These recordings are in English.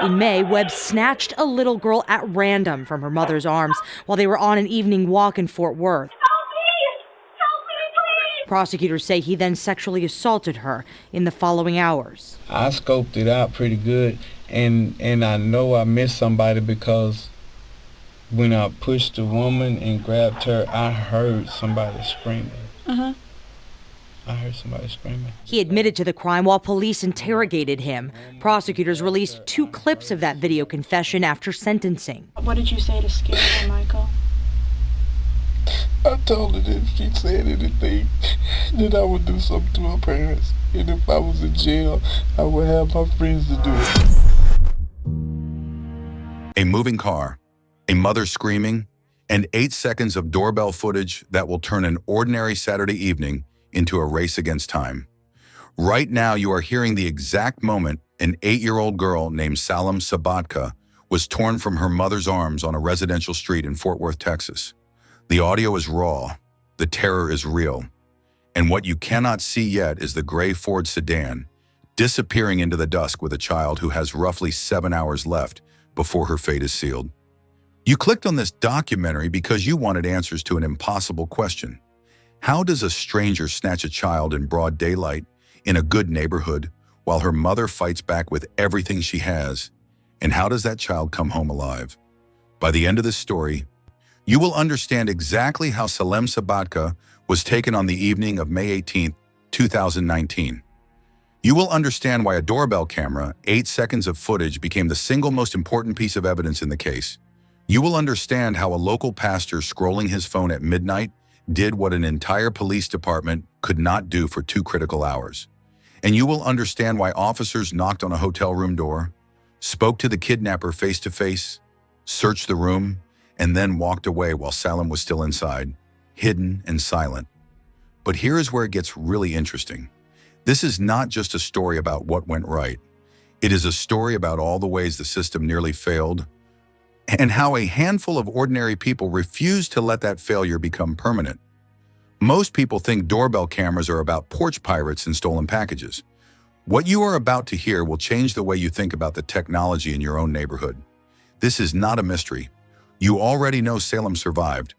In May, Webb snatched a little girl at random from her mother's arms while they were on an evening walk in Fort Worth. Prosecutors say he then sexually assaulted her in the following hours. I scoped it out pretty good, and I know I missed somebody because when I pushed the woman and grabbed her, I heard somebody screaming. I heard somebody screaming. He admitted to the crime while police interrogated him. Prosecutors released 2 clips of that video confession after sentencing. What did you say to scare her, Michael? I told her that if she said anything, that I would do something to her parents. And if I was in jail, I would have my friends to do it. A moving car, a mother screaming, and 8 seconds of doorbell footage that will turn an ordinary Saturday evening into a race against time. Right now, you are hearing the exact moment an 8-year-old girl named Salem Sabatka was torn from her mother's arms on a residential street in Fort Worth, Texas. The audio is raw, the terror is real, and what you cannot see yet is the gray Ford sedan disappearing into the dusk with a child who has roughly 7 hours left before her fate is sealed. You clicked on this documentary because you wanted answers to an impossible question. How does a stranger snatch a child in broad daylight in a good neighborhood while her mother fights back with everything she has? And how does that child come home alive? By the end of this story, you will understand exactly how Salem Sabatka was taken on the evening of May 18, 2019. You will understand why a doorbell camera, 8 seconds of footage, became the single most important piece of evidence in the case. You will understand how a local pastor scrolling his phone at midnight did what an entire police department could not do for 2 critical hours. And you will understand why officers knocked on a hotel room door, spoke to the kidnapper face-to-face, searched the room, and then walked away while Salem was still inside, hidden and silent. But here is where it gets really interesting. This is not just a story about what went right. It is a story about all the ways the system nearly failed, and how a handful of ordinary people refused to let that failure become permanent. Most people think doorbell cameras are about porch pirates and stolen packages. What you are about to hear will change the way you think about the technology in your own neighborhood. This is not a mystery. You already know Salem survived.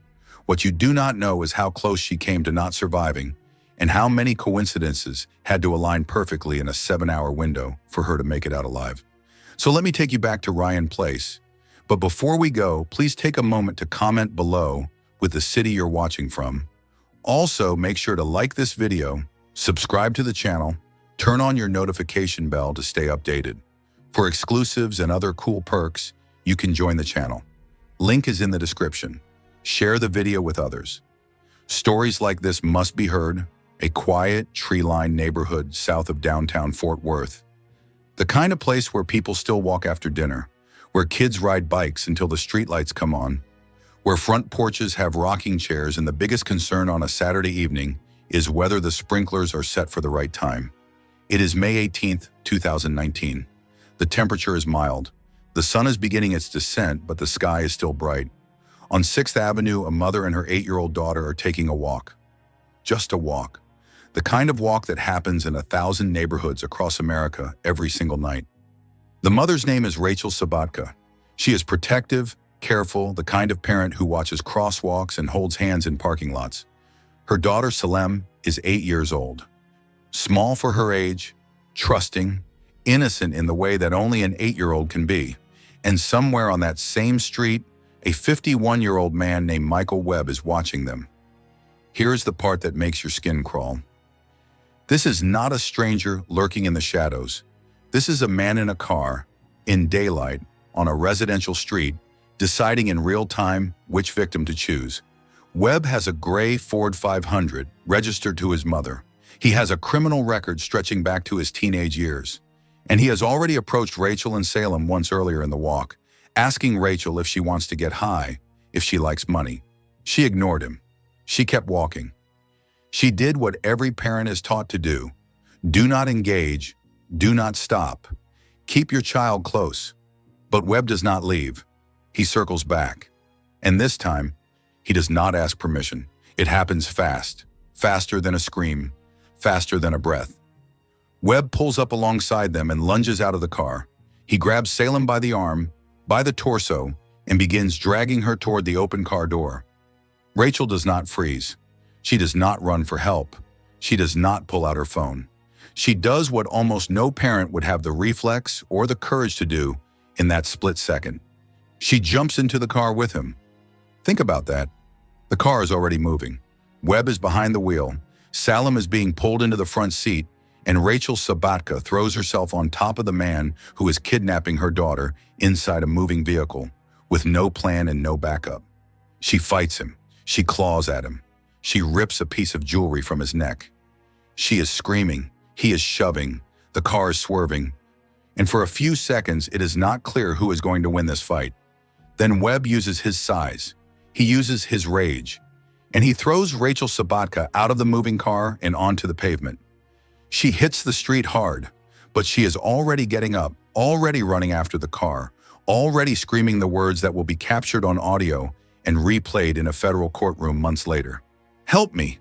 What you do not know is how close she came to not surviving, and how many coincidences had to align perfectly in a 7-hour window for her to make it out alive. So let me take you back to Ryan Place. But before we go, please take a moment to comment below with the city you're watching from. Also, make sure to like this video, subscribe to the channel, turn on your notification bell to stay updated. For exclusives and other cool perks, you can join the channel. Link is in the description. Share the video with others. Stories like this must be heard. A quiet, tree-lined neighborhood south of downtown Fort Worth. The kind of place where people still walk after dinner, where kids ride bikes until the streetlights come on, where front porches have rocking chairs and the biggest concern on a Saturday evening is whether the sprinklers are set for the right time. It is May 18th, 2019. The temperature is mild. The sun is beginning its descent, but the sky is still bright. On 6th Avenue, a mother and her 8-year-old daughter are taking a walk. Just a walk. The kind of walk that happens in 1,000 neighborhoods across America every single night. The mother's name is Rachel Sabatka. She is protective, careful, the kind of parent who watches crosswalks and holds hands in parking lots. Her daughter Salem is 8 years old. Small for her age, trusting, innocent in the way that only an 8-year-old can be. And somewhere on that same street, a 51-year-old man named Michael Webb is watching them. Here's the part that makes your skin crawl. This is not a stranger lurking in the shadows. This is a man in a car, in daylight, on a residential street, deciding in real time which victim to choose. Webb has a gray Ford 500 registered to his mother. He has a criminal record stretching back to his teenage years. And he has already approached Rachel and Salem once earlier in the walk, asking Rachel if she wants to get high, if she likes money. She ignored him. She kept walking. She did what every parent is taught to do. Do not engage. Do not stop. Keep your child close. But Webb does not leave. He circles back. And this time, he does not ask permission. It happens fast, faster than a scream, faster than a breath. Webb pulls up alongside them and lunges out of the car. He grabs Salem by the arm, by the torso, and begins dragging her toward the open car door. Rachel does not freeze. She does not run for help. She does not pull out her phone. She does what almost no parent would have the reflex or the courage to do in that split second. She jumps into the car with him. Think about that. The car is already moving. Webb is behind the wheel. Salem is being pulled into the front seat, and Rachel Sabatka throws herself on top of the man who is kidnapping her daughter inside a moving vehicle with no plan and no backup. She fights him. She claws at him. She rips a piece of jewelry from his neck. She is screaming. He is shoving. The car is swerving. And for a few seconds, it is not clear who is going to win this fight. Then Webb uses his size. He uses his rage. And he throws Rachel Sabatka out of the moving car and onto the pavement. She hits the street hard, but she is already getting up, already running after the car, already screaming the words that will be captured on audio and replayed in a federal courtroom months later. Help me,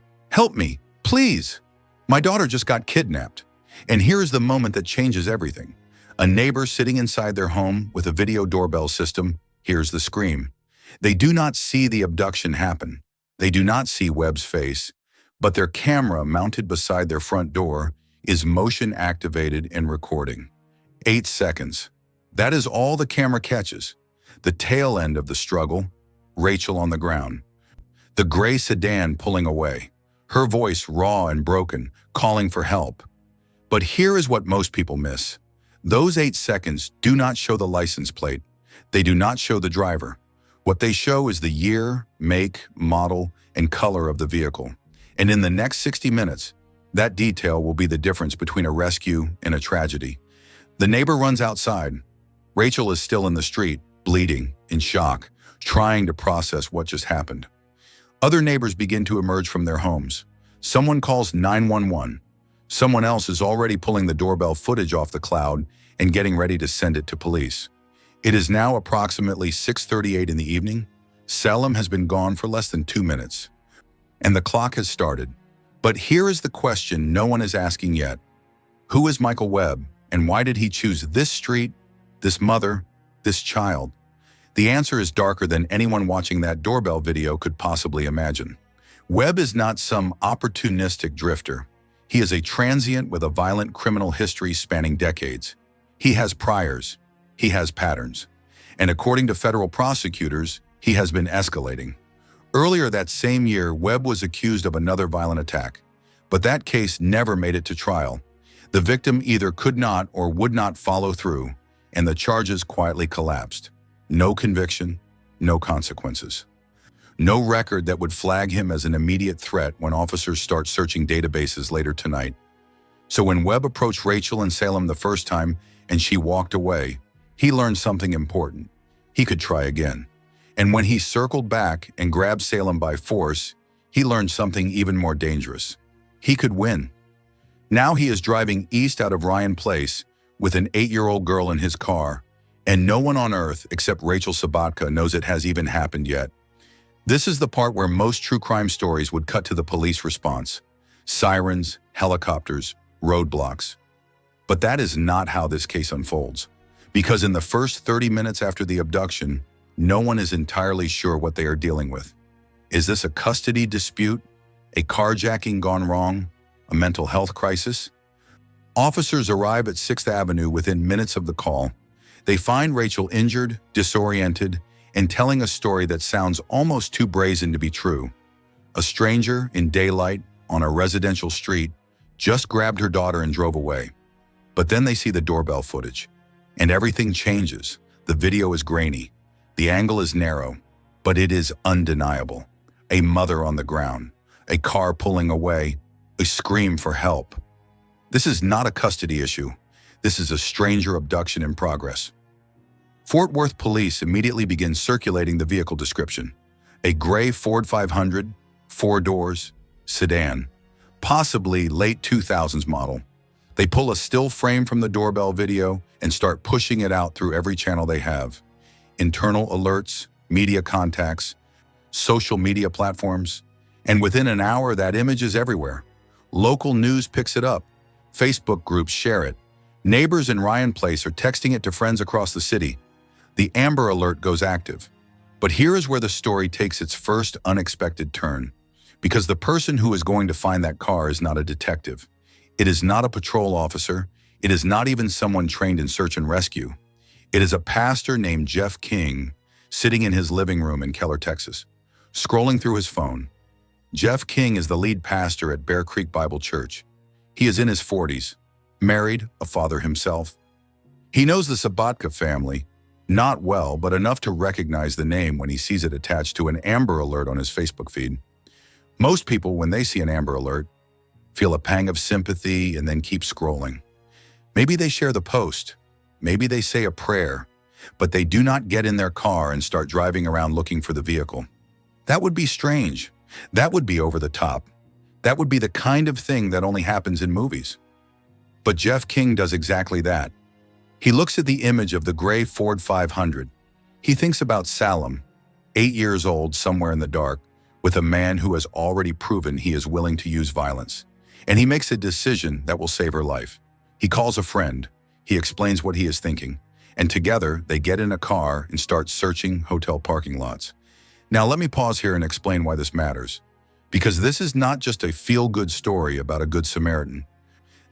please. My daughter just got kidnapped. And here is the moment that changes everything. A neighbor sitting inside their home with a video doorbell system hears the scream. They do not see the abduction happen. They do not see Webb's face, but their camera mounted beside their front door is motion activated and recording. 8 seconds. That is all the camera catches. The tail end of the struggle, Rachel on the ground. The gray sedan pulling away, her voice raw and broken, calling for help. But here is what most people miss. Those 8 seconds do not show the license plate. They do not show the driver. What they show is the year, make, model, and color of the vehicle. And in the next 60 minutes, that detail will be the difference between a rescue and a tragedy. The neighbor runs outside. Rachel is still in the street, bleeding, in shock, trying to process what just happened. Other neighbors begin to emerge from their homes. Someone calls 911. Someone else is already pulling the doorbell footage off the cloud and getting ready to send it to police. It is now approximately 6:38 in the evening. Salem has been gone for less than 2 minutes, and the clock has started. But here is the question no one is asking yet. Who is Michael Webb, and why did he choose this street, this mother, this child? The answer is darker than anyone watching that doorbell video could possibly imagine. Webb is not some opportunistic drifter. He is a transient with a violent criminal history spanning decades. He has priors. He has patterns. And according to federal prosecutors, he has been escalating. Earlier that same year, Webb was accused of another violent attack, but that case never made it to trial. The victim either could not or would not follow through, and the charges quietly collapsed. No conviction, no consequences. No record that would flag him as an immediate threat when officers start searching databases later tonight. So when Webb approached Rachel in Salem the first time and she walked away, he learned something important. He could try again. And when he circled back and grabbed Salem by force, he learned something even more dangerous. He could win. Now he is driving east out of Ryan Place with an 8-year-old girl in his car, and no one on earth except Rachel Sabatka knows it has even happened yet. This is the part where most true crime stories would cut to the police response. Sirens, helicopters, roadblocks. But that is not how this case unfolds. Because in the first 30 minutes after the abduction, no one is entirely sure what they are dealing with. Is this a custody dispute? A carjacking gone wrong? A mental health crisis? Officers arrive at 6th Avenue within minutes of the call. They find Rachel injured, disoriented, and telling a story that sounds almost too brazen to be true. A stranger in daylight on a residential street just grabbed her daughter and drove away. But then they see the doorbell footage, and everything changes. The video is grainy. The angle is narrow, but it is undeniable. A mother on the ground, a car pulling away, a scream for help. This is not a custody issue. This is a stranger abduction in progress. Fort Worth police immediately begin circulating the vehicle description. A gray Ford 500, 4 doors, sedan, possibly late 2000s model. They pull a still frame from the doorbell video and start pushing it out through every channel they have. Internal alerts, media contacts, social media platforms, and within an hour that image is everywhere. Local news picks it up, Facebook groups share it, Neighbors in Ryan Place are texting it to friends across the city. The Amber Alert goes active. But here is where the story takes its first unexpected turn. Because the person who is going to find that car is not a detective. It is not a patrol officer. It is not even someone trained in search and rescue. It is a pastor named Jeff King, sitting in his living room in Keller, Texas, scrolling through his phone. Jeff King is the lead pastor at Bear Creek Bible Church. He is in his 40s, married, a father himself. He knows the Sabatka family, not well, but enough to recognize the name when he sees it attached to an Amber Alert on his Facebook feed. Most people, when they see an Amber Alert, feel a pang of sympathy and then keep scrolling. Maybe they share the post. Maybe they say a prayer, but they do not get in their car and start driving around looking for the vehicle. That would be strange. That would be over the top. That would be the kind of thing that only happens in movies. But Jeff King does exactly that. He looks at the image of the gray Ford 500. He thinks about Salem, 8 years old, somewhere in the dark, with a man who has already proven he is willing to use violence. And he makes a decision that will save her life. He calls a friend. He explains what he is thinking. And together, they get in a car and start searching hotel parking lots. Now, let me pause here and explain why this matters. Because this is not just a feel-good story about a good Samaritan.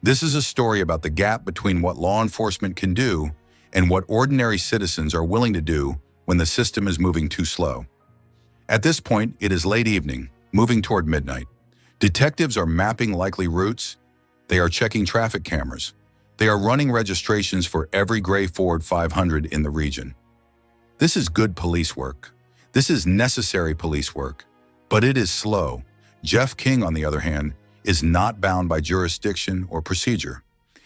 This is a story about the gap between what law enforcement can do and what ordinary citizens are willing to do when the system is moving too slow. At this point, it is late evening, moving toward midnight. Detectives are mapping likely routes. They are checking traffic cameras. They are running registrations for every gray Ford 500 in the region. This is good police work. This is necessary police work. But it is slow. Jeff King, on the other hand, is not bound by jurisdiction or procedure.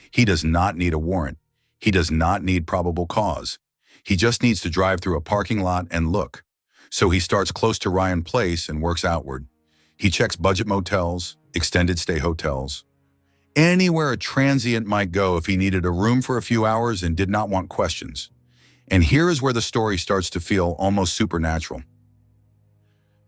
He does not need a warrant. He does not need probable cause. He just needs to drive through a parking lot and look. So he starts close to Ryan Place and works outward. He checks budget motels, extended stay hotels, anywhere a transient might go if he needed a room for a few hours and did not want questions. And here is where the story starts to feel almost supernatural.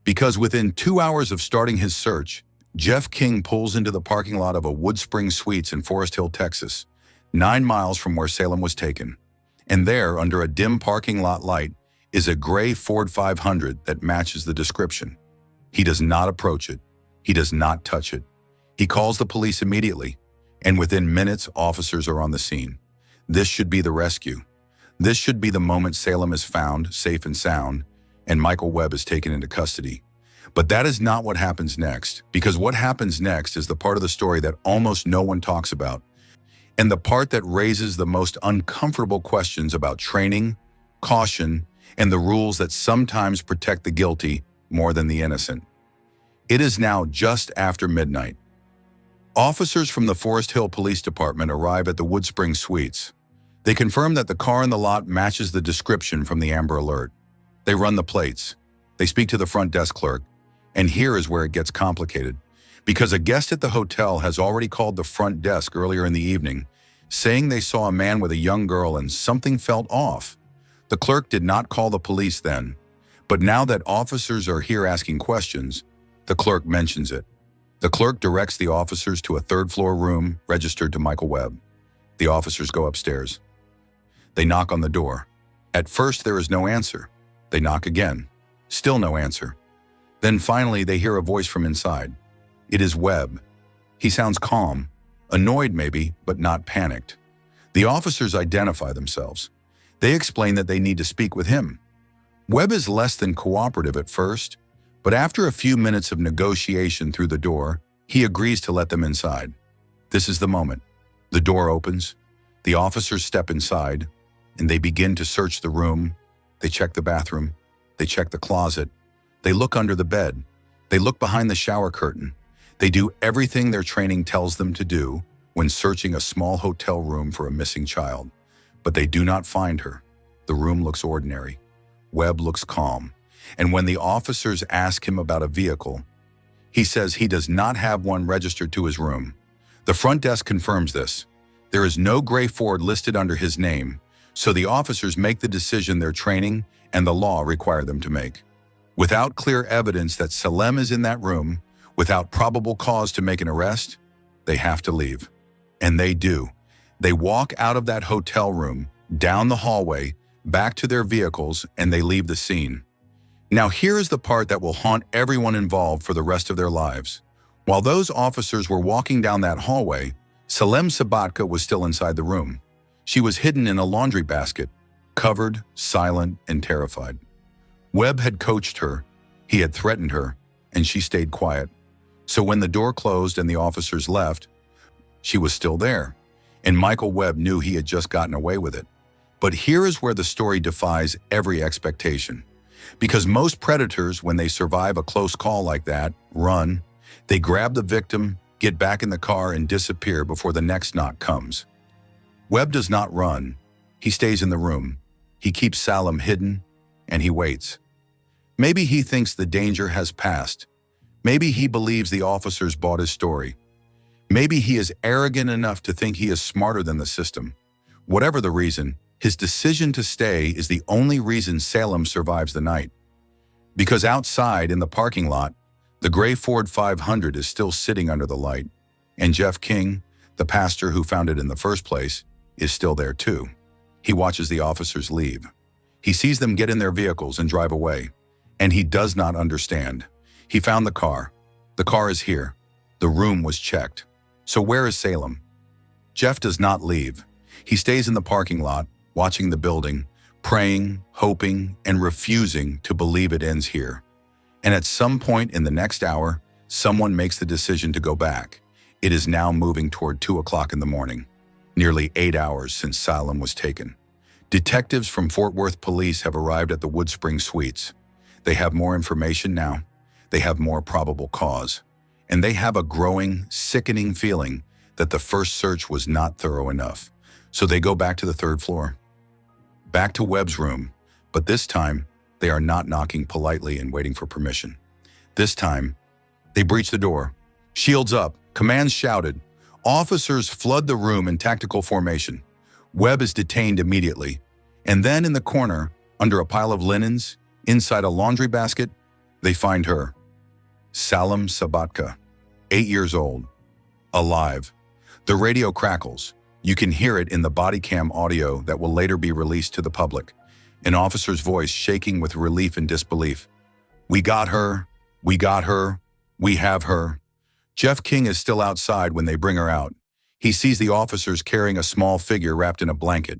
Because within 2 hours of starting his search, Jeff King pulls into the parking lot of a Wood Spring Suites in Forest Hill, Texas, 9 miles from where Salem was taken. And there, under a dim parking lot light, is a gray Ford 500 that matches the description. He does not approach it. He does not touch it. He calls the police immediately, and within minutes, officers are on the scene. This should be the rescue. This should be the moment Salem is found, safe and sound, and Michael Webb is taken into custody. But that is not what happens next, because what happens next is the part of the story that almost no one talks about, and the part that raises the most uncomfortable questions about training, caution, and the rules that sometimes protect the guilty more than the innocent. It is now just after midnight. Officers from the Forest Hill Police Department arrive at the Wood Spring Suites. They confirm that the car in the lot matches the description from the Amber Alert. They run the plates. They speak to the front desk clerk. And here is where it gets complicated. Because a guest at the hotel has already called the front desk earlier in the evening, saying they saw a man with a young girl and something felt off. The clerk did not call the police then, but now that officers are here asking questions, the clerk mentions it. The clerk directs the officers to a third-floor room registered to Michael Webb. The officers go upstairs. They knock on the door. At first, there is no answer. They knock again. Still no answer. Then finally, they hear a voice from inside. It is Webb. He sounds calm, annoyed maybe, but not panicked. The officers identify themselves. They explain that they need to speak with him. Webb is less than cooperative at first, but after a few minutes of negotiation through the door, he agrees to let them inside. This is the moment. The door opens. The officers step inside, and they begin to search the room. They check the bathroom. They check the closet. They look under the bed. They look behind the shower curtain. They do everything their training tells them to do when searching a small hotel room for a missing child. But they do not find her. The room looks ordinary. Webb looks calm. And when the officers ask him about a vehicle, he says he does not have one registered to his room. The front desk confirms this. There is no gray Ford listed under his name, so the officers make the decision their training and the law require them to make. Without clear evidence that Salem is in that room, without probable cause to make an arrest, they have to leave. And they do. They walk out of that hotel room, down the hallway, back to their vehicles, and they leave the scene. Now here is the part that will haunt everyone involved for the rest of their lives. While those officers were walking down that hallway, Salem Sabatka was still inside the room. She was hidden in a laundry basket, covered, silent, and terrified. Webb had coached her, he had threatened her, and she stayed quiet. So when the door closed and the officers left, she was still there, and Michael Webb knew he had just gotten away with it. But here is where the story defies every expectation. Because most predators, when they survive a close call like that, run. They grab the victim, get back in the car, and disappear before the next knock comes. Webb does not run. He stays in the room. He keeps Salem hidden, and he waits. Maybe he thinks the danger has passed. Maybe he believes the officers bought his story. Maybe he is arrogant enough to think he is smarter than the system. Whatever the reason, his decision to stay is the only reason Salem survives the night. Because outside in the parking lot, the gray Ford 500 is still sitting under the light, and Jeff King, the pastor who found it in the first place, is still there too. He watches the officers leave. He sees them get in their vehicles and drive away, and he does not understand. He found the car. The car is here. The room was checked. So where is Salem? Jeff does not leave. He stays in the parking lot, watching the building, praying, hoping, and refusing to believe it ends here. And at some point in the next hour, someone makes the decision to go back. It is now moving toward 2 o'clock in the morning, nearly 8 hours since Salem was taken. Detectives from Fort Worth Police have arrived at the Wood Spring Suites. They have more information now. They have more probable cause. And they have a growing, sickening feeling that the first search was not thorough enough. So they go back to the 3rd floor, back to Webb's room, but this time they are not knocking politely and waiting for permission. This time, they breach the door. Shields up, commands shouted. Officers flood the room in tactical formation. Webb is detained immediately. And then in the corner, under a pile of linens, inside a laundry basket, they find her. Salem Sabatka, 8 years old, alive. The radio crackles. You can hear it in the body cam audio that will later be released to the public. An officer's voice shaking with relief and disbelief. We got her. We got her. We have her. Jeff King is still outside when they bring her out. He sees the officers carrying a small figure wrapped in a blanket.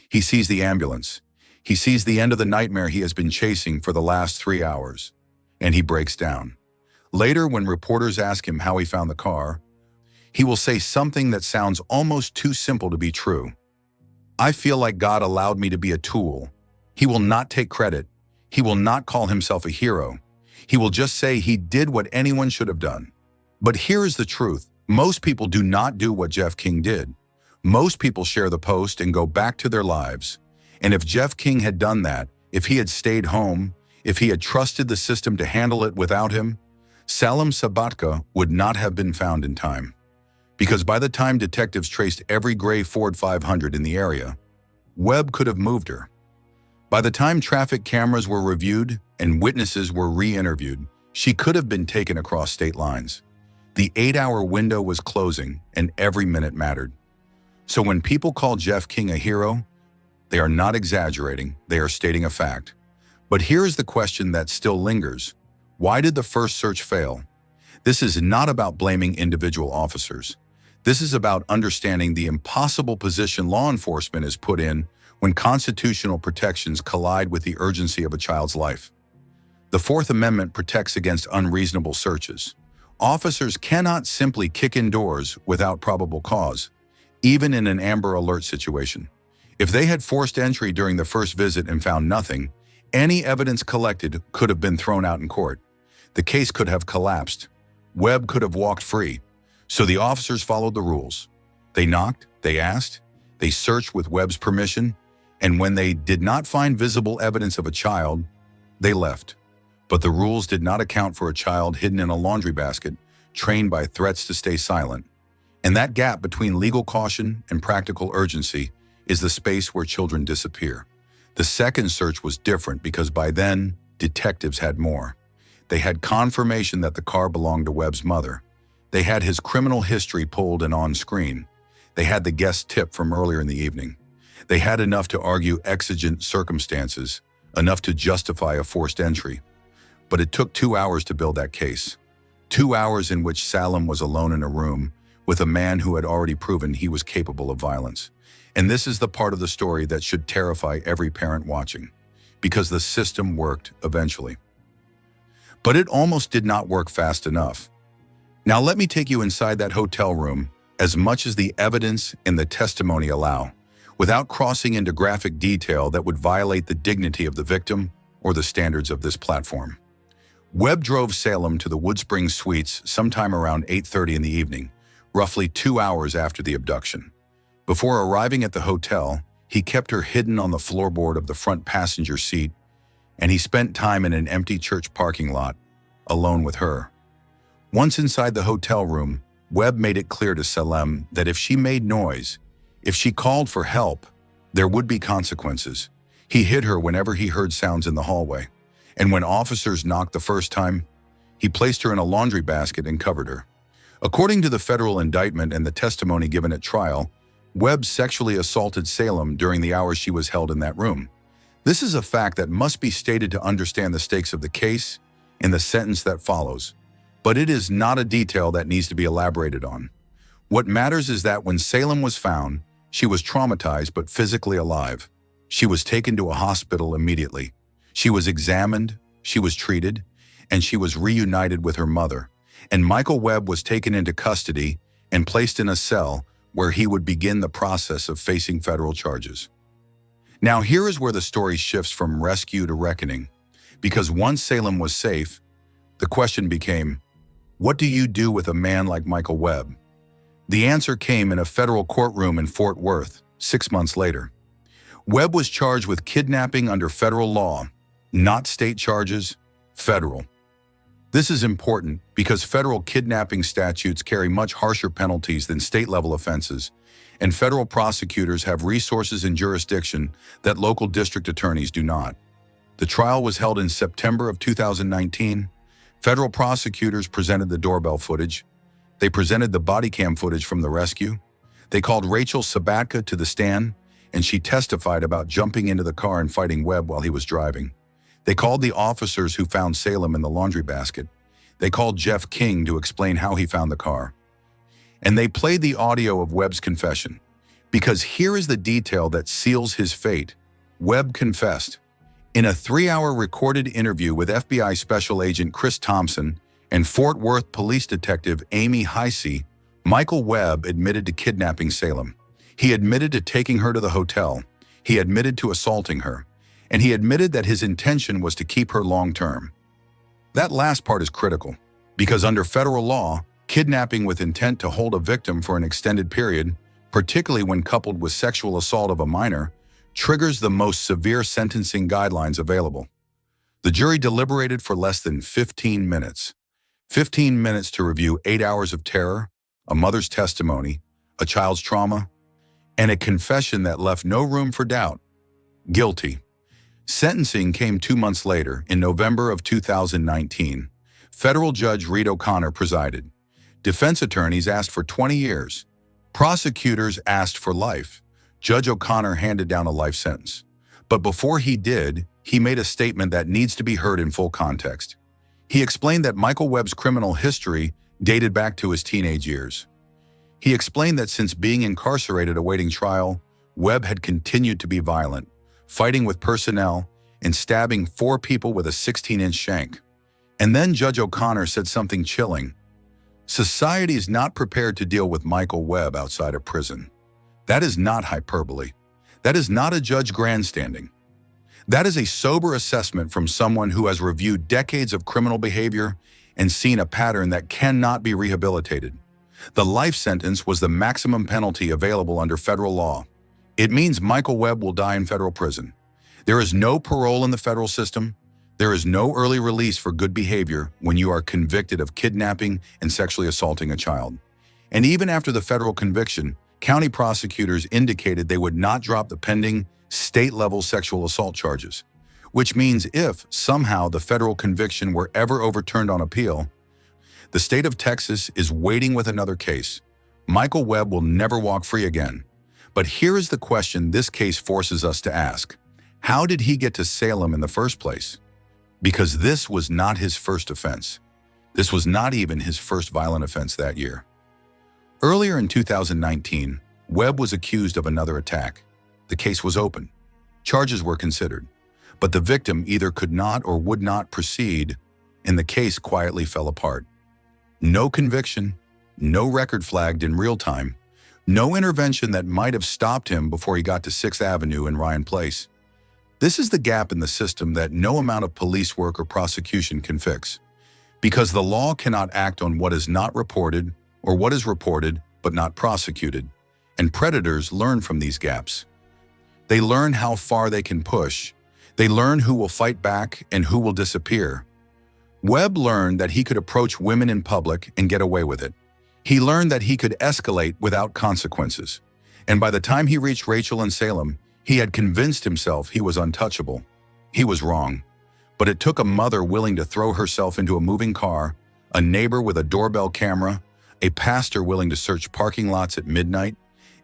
He sees the ambulance. He sees the end of the nightmare he has been chasing for the last 3 hours. And he breaks down. Later, when reporters ask him how he found the car, he will say something that sounds almost too simple to be true. I feel like God allowed me to be a tool. He will not take credit. He will not call himself a hero. He will just say he did what anyone should have done. But here is the truth. Most people do not do what Jeff King did. Most people share the post and go back to their lives. And if Jeff King had done that, if he had stayed home, if he had trusted the system to handle it without him, Salem Sabatka would not have been found in time. Because by the time detectives traced every gray Ford 500 in the area, Webb could have moved her. By the time traffic cameras were reviewed and witnesses were re-interviewed, she could have been taken across state lines. The 8-hour window was closing and every minute mattered. So when people call Jeff King a hero, they are not exaggerating, they are stating a fact. But here is the question that still lingers. Why did the first search fail? This is not about blaming individual officers. This is about understanding the impossible position law enforcement is put in when constitutional protections collide with the urgency of a child's life. The Fourth Amendment protects against unreasonable searches. Officers cannot simply kick in doors without probable cause, even in an Amber Alert situation. If they had forced entry during the first visit and found nothing, any evidence collected could have been thrown out in court. The case could have collapsed. Webb could have walked free. So the officers followed the rules. They knocked, they asked, they searched with Webb's permission, and when they did not find visible evidence of a child, they left. But the rules did not account for a child hidden in a laundry basket, trained by threats to stay silent. And that gap between legal caution and practical urgency is the space where children disappear. The second search was different because by then, detectives had more. They had confirmation that the car belonged to Webb's mother. They had his criminal history pulled and on screen. They had the guest tip from earlier in the evening. They had enough to argue exigent circumstances, enough to justify a forced entry. But it took 2 hours to build that case. 2 hours in which Salem was alone in a room with a man who had already proven he was capable of violence. And this is the part of the story that should terrify every parent watching, because the system worked eventually. But it almost did not work fast enough. Now let me take you inside that hotel room as much as the evidence and the testimony allow, without crossing into graphic detail that would violate the dignity of the victim or the standards of this platform. Webb drove Salem to the Wood Springs Suites sometime around 8:30 in the evening, roughly 2 hours after the abduction. Before arriving at the hotel, he kept her hidden on the floorboard of the front passenger seat, and he spent time in an empty church parking lot, alone with her. Once inside the hotel room, Webb made it clear to Salem that if she made noise, if she called for help, there would be consequences. He hid her whenever he heard sounds in the hallway, and when officers knocked the first time, he placed her in a laundry basket and covered her. According to the federal indictment and the testimony given at trial, Webb sexually assaulted Salem during the hours she was held in that room. This is a fact that must be stated to understand the stakes of the case and the sentence that follows. But it is not a detail that needs to be elaborated on. What matters is that when Salem was found, she was traumatized but physically alive. She was taken to a hospital immediately. She was examined, she was treated, and she was reunited with her mother. And Michael Webb was taken into custody and placed in a cell where he would begin the process of facing federal charges. Now here is where the story shifts from rescue to reckoning, because once Salem was safe, the question became, what do you do with a man like Michael Webb? The answer came in a federal courtroom in Fort Worth, 6 months later. Webb was charged with kidnapping under federal law, not state charges, federal. This is important because federal kidnapping statutes carry much harsher penalties than state-level offenses, and federal prosecutors have resources and jurisdiction that local district attorneys do not. The trial was held in September of 2019. Federal prosecutors presented the doorbell footage. They presented the body cam footage from the rescue. They called Salem Sabatka to the stand, and she testified about jumping into the car and fighting Webb while he was driving. They called the officers who found Salem in the laundry basket. They called Jeff King to explain how he found the car. And they played the audio of Webb's confession, because here is the detail that seals his fate. Webb confessed. In a 3-hour recorded interview with FBI Special Agent Chris Thompson and Fort Worth Police Detective Amy Heisey, Michael Webb admitted to kidnapping Salem. He admitted to taking her to the hotel. He admitted to assaulting her. And he admitted that his intention was to keep her long-term. That last part is critical, because under federal law, kidnapping with intent to hold a victim for an extended period, particularly when coupled with sexual assault of a minor, triggers the most severe sentencing guidelines available. The jury deliberated for less than 15 minutes. 15 minutes to review 8 hours of terror, a mother's testimony, a child's trauma, and a confession that left no room for doubt. Guilty. Sentencing came 2 months later, in November of 2019. Federal Judge Reed O'Connor presided. Defense attorneys asked for 20 years. Prosecutors asked for life. Judge O'Connor handed down a life sentence. But before he did, he made a statement that needs to be heard in full context. He explained that Michael Webb's criminal history dated back to his teenage years. He explained that since being incarcerated awaiting trial, Webb had continued to be violent, fighting with personnel and stabbing 4 people with a 16-inch shank. And then Judge O'Connor said something chilling. Society is not prepared to deal with Michael Webb outside of prison. That is not hyperbole. That is not a judge grandstanding. That is a sober assessment from someone who has reviewed decades of criminal behavior and seen a pattern that cannot be rehabilitated. The life sentence was the maximum penalty available under federal law. It means Michael Webb will die in federal prison. There is no parole in the federal system. There is no early release for good behavior when you are convicted of kidnapping and sexually assaulting a child. And even after the federal conviction, county prosecutors indicated they would not drop the pending state-level sexual assault charges, which means if somehow the federal conviction were ever overturned on appeal, the state of Texas is waiting with another case, Michael Webb will never walk free again. But here is the question this case forces us to ask. How did he get to Salem in the first place? Because this was not his first offense. This was not even his first violent offense that year. Earlier in 2019, Webb was accused of another attack. The case was open. Charges were considered. But the victim either could not or would not proceed, and the case quietly fell apart. No conviction, no record flagged in real time, no intervention that might have stopped him before he got to 6th Avenue and Ryan Place. This is the gap in the system that no amount of police work or prosecution can fix. Because the law cannot act on what is not reported or what is reported but not prosecuted. And predators learn from these gaps. They learn how far they can push. They learn who will fight back and who will disappear. Webb learned that he could approach women in public and get away with it. He learned that he could escalate without consequences. And by the time he reached Rachel in Salem, he had convinced himself he was untouchable. He was wrong. But it took a mother willing to throw herself into a moving car, a neighbor with a doorbell camera, a pastor willing to search parking lots at midnight,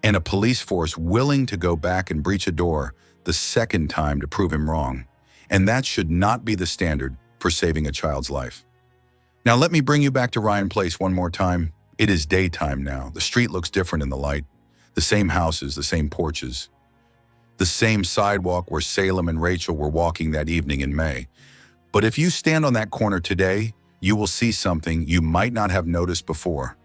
and a police force willing to go back and breach a door the second time to prove him wrong. And that should not be the standard for saving a child's life. Now let me bring you back to Ryan Place one more time. It is daytime now. The street looks different in the light. The same houses, the same porches. The same sidewalk where Salem and Rachel were walking that evening in May. But if you stand on that corner today, you will see something you might not have noticed before.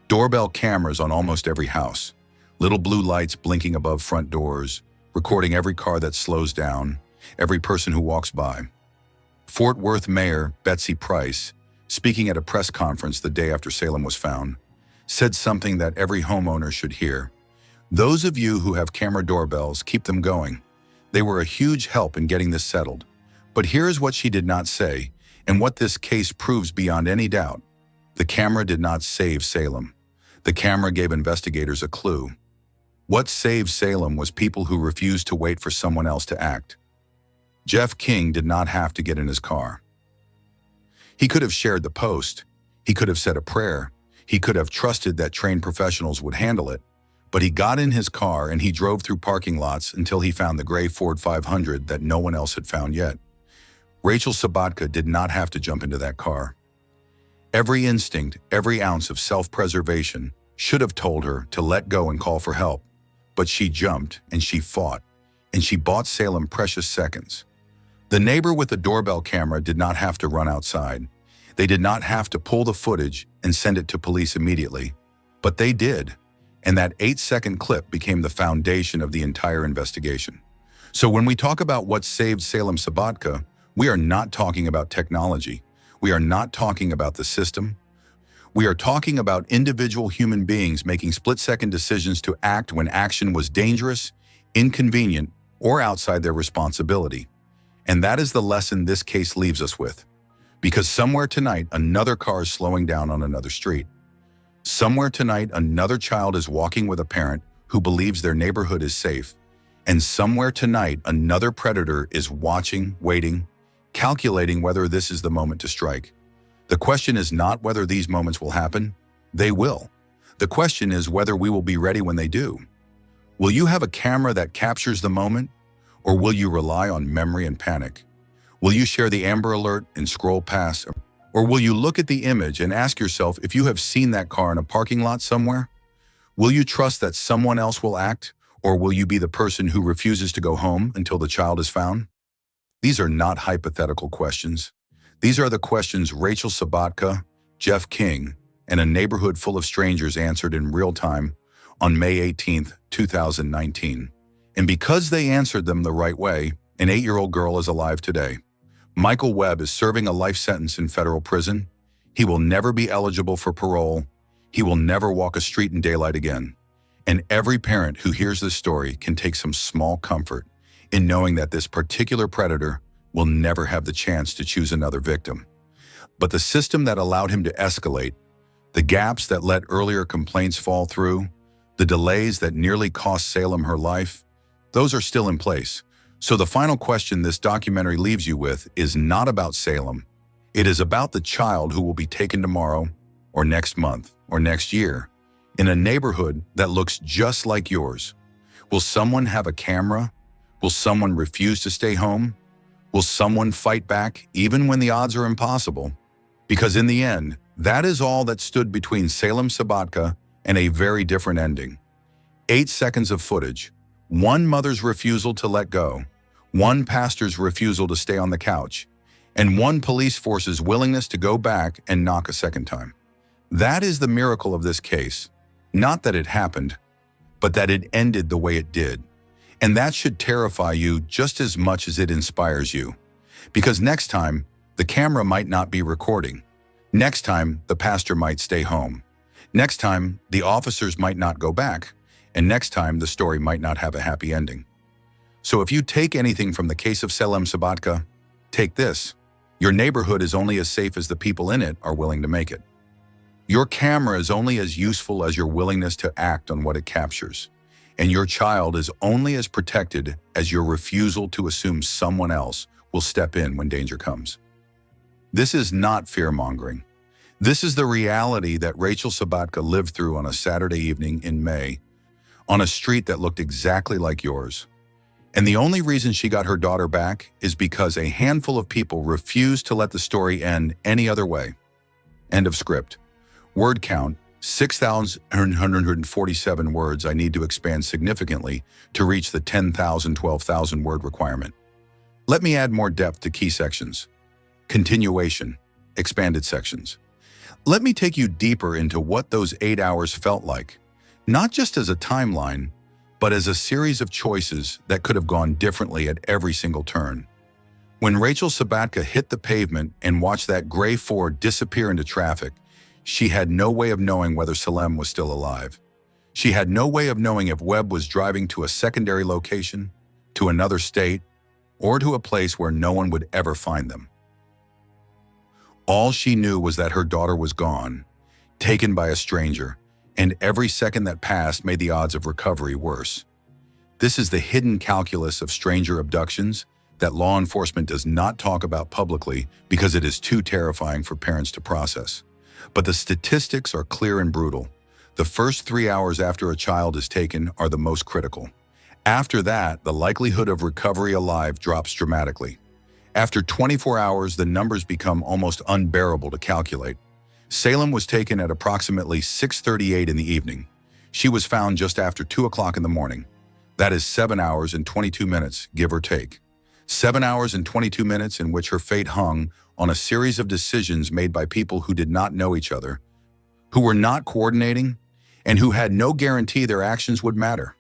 Doorbell cameras on almost every house. Little blue lights blinking above front doors, recording every car that slows down, every person who walks by. Fort Worth Mayor Betsy Price, speaking at a press conference the day after Salem was found, said something that every homeowner should hear. Those of you who have camera doorbells, keep them going. They were a huge help in getting this settled. But here's what she did not say, and what this case proves beyond any doubt. The camera did not save Salem. The camera gave investigators a clue. What saved Salem was people who refused to wait for someone else to act. Jeff King did not have to get in his car. He could have shared the post. He could have said a prayer. He could have trusted that trained professionals would handle it. But he got in his car and he drove through parking lots until he found the gray Ford 500 that no one else had found yet. Rachel Sabatka did not have to jump into that car. Every instinct, every ounce of self-preservation should have told her to let go and call for help. But she jumped and she fought, and she bought Salem precious seconds. The neighbor with the doorbell camera did not have to run outside. They did not have to pull the footage and send it to police immediately. But they did, and that 8-second clip became the foundation of the entire investigation. So when we talk about what saved Salem Sabatka, we are not talking about technology. We are not talking about the system. We are talking about individual human beings making split-second decisions to act when action was dangerous, inconvenient, or outside their responsibility. And that is the lesson this case leaves us with. Because somewhere tonight, another car is slowing down on another street. Somewhere tonight, another child is walking with a parent who believes their neighborhood is safe. And somewhere tonight, another predator is watching, waiting, calculating whether this is the moment to strike. The question is not whether these moments will happen. They will. The question is whether we will be ready when they do. Will you have a camera that captures the moment, or will you rely on memory and panic? Will you share the Amber Alert and scroll past, or will you look at the image and ask yourself if you have seen that car in a parking lot somewhere? Will you trust that someone else will act, or will you be the person who refuses to go home until the child is found? These are not hypothetical questions. These are the questions Rachel Sabatka, Jeff King, and a neighborhood full of strangers answered in real time on May 18, 2019. And because they answered them the right way, an 8-year-old girl is alive today. Michael Webb is serving a life sentence in federal prison. He will never be eligible for parole. He will never walk a street in daylight again. And every parent who hears this story can take some small comfort in knowing that this particular predator will never have the chance to choose another victim. But the system that allowed him to escalate, the gaps that let earlier complaints fall through, the delays that nearly cost Salem her life, those are still in place. So the final question this documentary leaves you with is not about Salem. It is about the child who will be taken tomorrow, or next month, or next year. in a neighborhood that looks just like yours? Will someone have a camera? Will someone refuse to stay home? Will someone fight back even when the odds are impossible? Because in the end, that is all that stood between Salem Sabatka and a very different ending. 8 seconds of footage, one mother's refusal to let go, one pastor's refusal to stay on the couch, and one police force's willingness to go back and knock a second time. That is the miracle of this case. Not that it happened, but that it ended the way it did. And that should terrify you just as much as it inspires you. Because next time, the camera might not be recording. Next time, the pastor might stay home. Next time, the officers might not go back. And next time, the story might not have a happy ending. So if you take anything from the case of Salem Sabatka, take this. Your neighborhood is only as safe as the people in it are willing to make it. Your camera is only as useful as your willingness to act on what it captures. And your child is only as protected as your refusal to assume someone else will step in when danger comes. This is not fear-mongering. This is the reality that Rachel Sabatka lived through on a Saturday evening in May, on a street that looked exactly like yours. And the only reason she got her daughter back is because a handful of people refused to let the story end any other way. End of script. Word count, 6,147 words. I need to expand significantly to reach the 10,000, 12,000 word requirement. Let me add more depth to key sections. Continuation, expanded sections. Let me take you deeper into what those 8 hours felt like, not just as a timeline, but as a series of choices that could have gone differently at every single turn. When Rachel Sabatka hit the pavement and watched that gray Ford disappear into traffic, she had no way of knowing whether Salem was still alive. She had no way of knowing if Webb was driving to a secondary location, to another state, or to a place where no one would ever find them. All she knew was that her daughter was gone, taken by a stranger, and every second that passed made the odds of recovery worse. This is the hidden calculus of stranger abductions that law enforcement does not talk about publicly because it is too terrifying for parents to process. But the statistics are clear and brutal. The first 3 hours after a child is taken are the most critical. After that, the likelihood of recovery alive drops dramatically. After 24 hours, the numbers become almost unbearable to calculate. Salem was taken at approximately 6:38 in the evening. She was found just after 2 o'clock in the morning. That is 7 hours and 22 minutes, give or take. 7 hours and 22 minutes in which her fate hung on a series of decisions made by people who did not know each other, who were not coordinating, and who had no guarantee their actions would matter.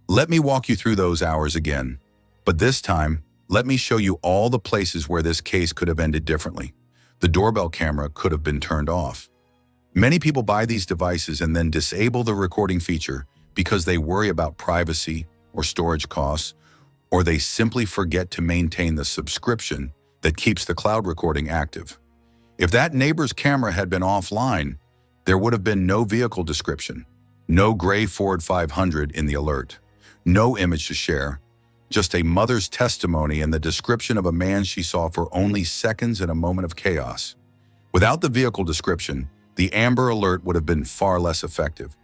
Let me walk you through those hours again, but this time, let me show you all the places where this case could have ended differently. The doorbell camera could have been turned off. Many people buy these devices and then disable the recording feature because they worry about privacy or storage costs, or they simply forget to maintain the subscription that keeps the cloud recording active. If that neighbor's camera had been offline, there would have been no vehicle description, no gray Ford 500 in the alert, no image to share, just a mother's testimony and the description of a man she saw for only seconds in a moment of chaos. Without the vehicle description, the Amber Alert would have been far less effective.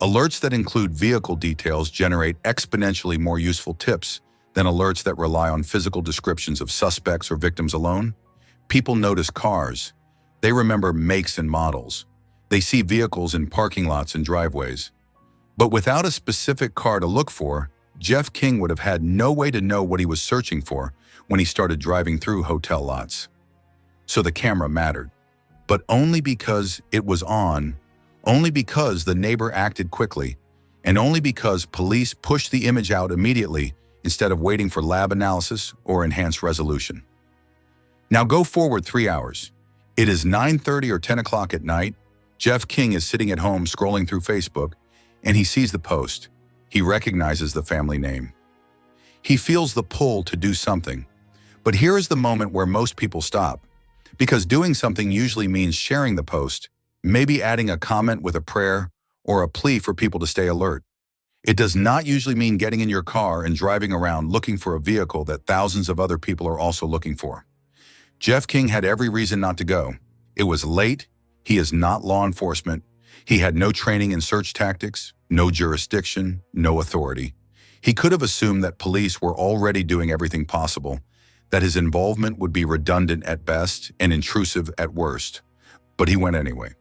Alerts that include vehicle details generate exponentially more useful tips than alerts that rely on physical descriptions of suspects or victims alone. People notice cars. They remember makes and models. They see vehicles in parking lots and driveways. But without a specific car to look for, Jeff King would have had no way to know what he was searching for when he started driving through hotel lots. So the camera mattered, but only because it was on, only because the neighbor acted quickly, and only because police pushed the image out immediately instead of waiting for lab analysis or enhanced resolution. Now go forward 3 hours. It is 9:30 or 10 o'clock at night. Jeff King is sitting at home scrolling through Facebook, and he sees the post. He recognizes the family name. He feels the pull to do something. But here is the moment where most people stop, because doing something usually means sharing the post, maybe adding a comment with a prayer or a plea for people to stay alert. It does not usually mean getting in your car and driving around looking for a vehicle that thousands of other people are also looking for. Jeff King had every reason not to go. It was late, he is not law enforcement, He had no training in search tactics, no jurisdiction, no authority. He could have assumed that police were already doing everything possible, that his involvement would be redundant at best and intrusive at worst. But he went anyway.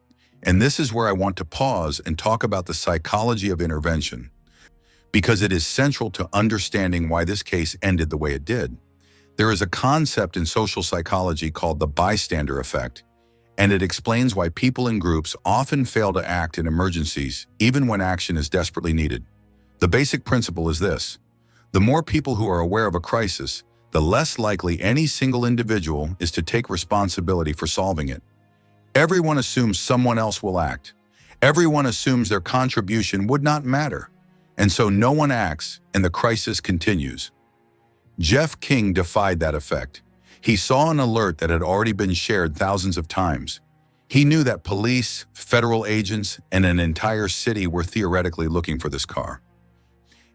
And this is where I want to pause and talk about the psychology of intervention, because it is central to understanding why this case ended the way it did. There is a concept in social psychology called the bystander effect, and it explains why people in groups often fail to act in emergencies, even when action is desperately needed. The basic principle is this: the more people who are aware of a crisis, the less likely any single individual is to take responsibility for solving it. Everyone assumes someone else will act. Everyone assumes their contribution would not matter. And so no one acts, and the crisis continues. Jeff King defied that effect. He saw an alert that had already been shared thousands of times. He knew that police, federal agents, and an entire city were theoretically looking for this car.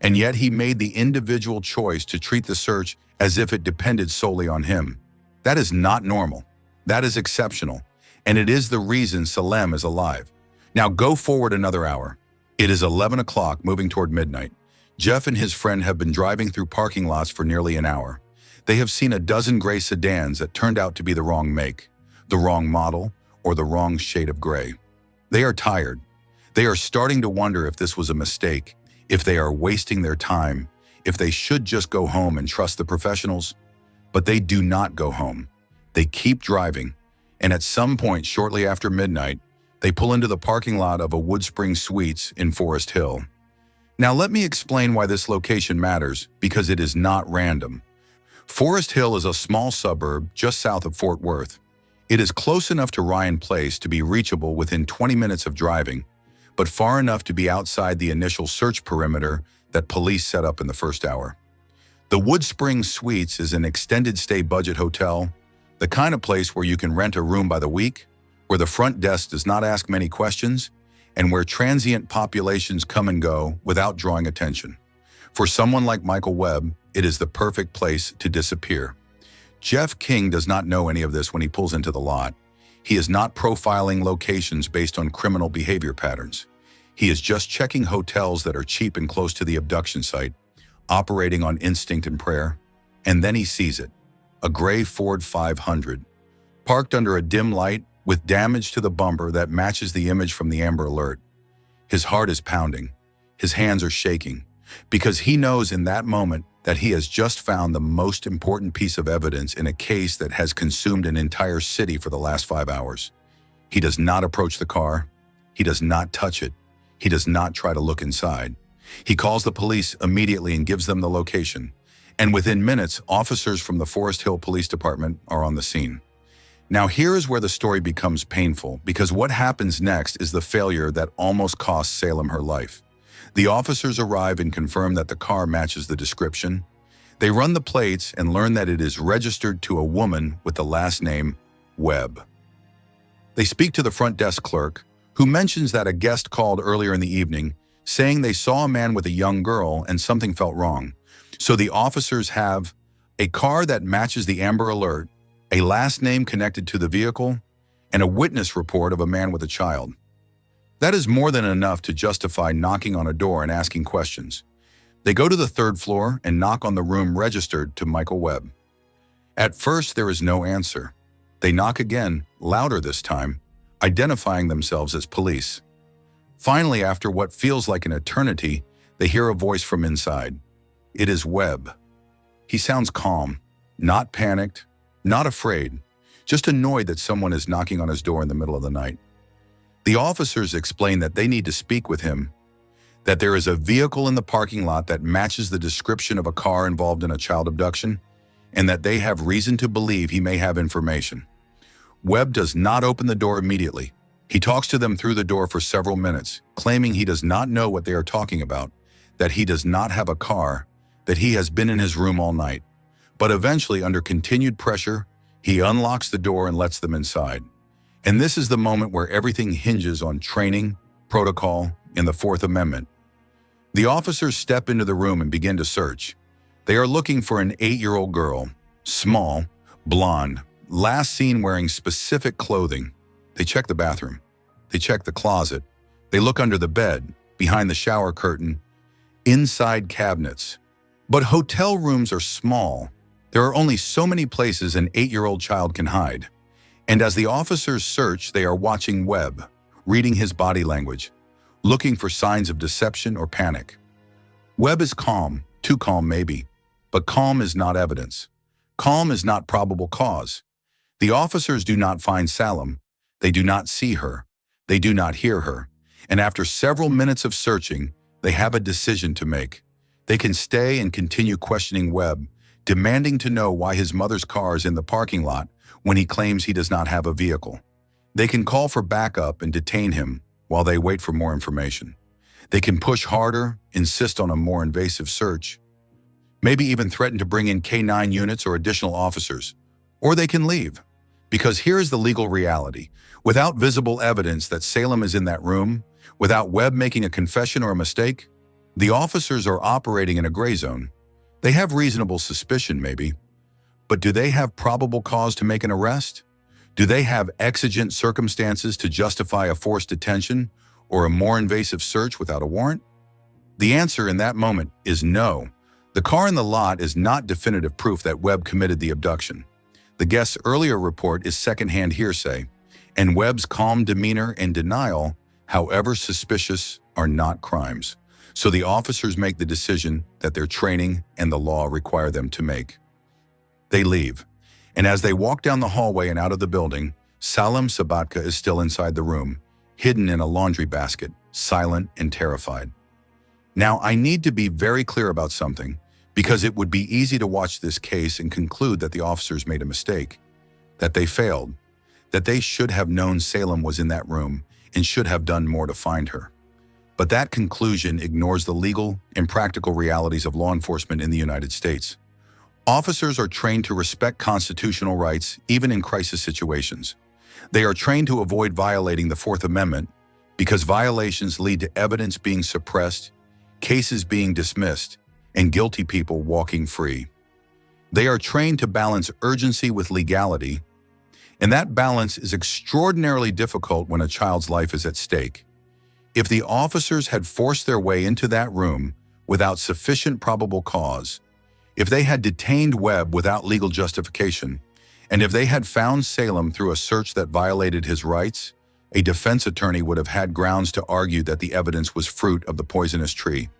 And yet he made the individual choice to treat the search as if it depended solely on him. That is not normal. That is exceptional. And it is the reason Salem is alive. Now go forward another hour. It is 11 o'clock, moving toward midnight. Jeff and his friend have been driving through parking lots for nearly an hour. They have seen a dozen gray sedans that turned out to be the wrong make, the wrong model, or the wrong shade of gray. They are tired. They are starting to wonder if this was a mistake, if they are wasting their time, if they should just go home and trust the professionals. But they do not go home. They keep driving, and at some point shortly after midnight, they pull into the parking lot of a Woodspring Suites in Forest Hill. Now let me explain why this location matters, because it is not random. Forest Hill is a small suburb just south of Fort Worth. It is close enough to Ryan Place to be reachable within 20 minutes of driving, but far enough to be outside the initial search perimeter that police set up in the first hour. The Woodspring Suites is an extended stay budget hotel, the kind of place where you can rent a room by the week, where the front desk does not ask many questions, and where transient populations come and go without drawing attention. For someone like Michael Webb, it is the perfect place to disappear. Jeff King does not know any of this when he pulls into the lot. He is not profiling locations based on criminal behavior patterns. He is just checking hotels that are cheap and close to the abduction site, operating on instinct and prayer. And then he sees it. A gray Ford 500, parked under a dim light with damage to the bumper that matches the image from the Amber Alert. His heart is pounding. His hands are shaking, because he knows in that moment that he has just found the most important piece of evidence in a case that has consumed an entire city for the last 5 hours. He does not approach the car. He does not touch it. He does not try to look inside. He calls the police immediately and gives them the location. And within minutes, officers from the Forest Hill Police Department are on the scene. Now here is where the story becomes painful, because what happens next is the failure that almost cost Salem her life. The officers arrive and confirm that the car matches the description. They run the plates and learn that it is registered to a woman with the last name Webb. They speak to the front desk clerk, who mentions that a guest called earlier in the evening, saying they saw a man with a young girl and something felt wrong. So the officers have a car that matches the Amber Alert, a last name connected to the vehicle, and a witness report of a man with a child. That is more than enough to justify knocking on a door and asking questions. They go to the third floor and knock on the room registered to Michael Webb. At first, there is no answer. They knock again, louder this time, identifying themselves as police. Finally, after what feels like an eternity, they hear a voice from inside. It is Webb. He sounds calm, not panicked, not afraid, just annoyed that someone is knocking on his door in the middle of the night. The officers explain that they need to speak with him, that there is a vehicle in the parking lot that matches the description of a car involved in a child abduction, and that they have reason to believe he may have information. Webb does not open the door immediately. He talks to them through the door for several minutes, claiming he does not know what they are talking about, that he does not have a car, that he has been in his room all night. But eventually, under continued pressure, he unlocks the door and lets them inside. And this is the moment where everything hinges on training, protocol, and the Fourth Amendment. The officers step into the room and begin to search. They are looking for an 8-year-old girl, small, blonde, last seen wearing specific clothing. They check the bathroom. They check the closet. They look under the bed, behind the shower curtain, inside cabinets. But hotel rooms are small. There are only so many places an 8-year-old child can hide. And as the officers search, they are watching Webb, reading his body language, looking for signs of deception or panic. Webb is calm, too calm maybe, but calm is not evidence. Calm is not probable cause. The officers do not find Salem. They do not see her. They do not hear her. And after several minutes of searching, they have a decision to make. They can stay and continue questioning Webb, demanding to know why his mother's car is in the parking lot when he claims he does not have a vehicle. They can call for backup and detain him while they wait for more information. They can push harder, insist on a more invasive search, maybe even threaten to bring in K-9 units or additional officers. Or they can leave. Because here is the legal reality. Without visible evidence that Salem is in that room, without Webb making a confession or a mistake, the officers are operating in a gray zone. They have reasonable suspicion, maybe. But do they have probable cause to make an arrest? Do they have exigent circumstances to justify a forced detention or a more invasive search without a warrant? The answer in that moment is no. The car in the lot is not definitive proof that Webb committed the abduction. The guest's earlier report is secondhand hearsay, and Webb's calm demeanor and denial, however suspicious, are not crimes. So the officers make the decision that their training and the law require them to make. They leave, and as they walk down the hallway and out of the building, Salem Sabatka is still inside the room, hidden in a laundry basket, silent and terrified. Now, I need to be very clear about something, because it would be easy to watch this case and conclude that the officers made a mistake, that they failed, that they should have known Salem was in that room and should have done more to find her. But that conclusion ignores the legal and practical realities of law enforcement in the United States. Officers are trained to respect constitutional rights, even in crisis situations. They are trained to avoid violating the Fourth Amendment because violations lead to evidence being suppressed, cases being dismissed, and guilty people walking free. They are trained to balance urgency with legality, and that balance is extraordinarily difficult when a child's life is at stake. If the officers had forced their way into that room without sufficient probable cause, if they had detained Webb without legal justification, and if they had found Salem through a search that violated his rights, a defense attorney would have had grounds to argue that the evidence was fruit of the poisonous tree.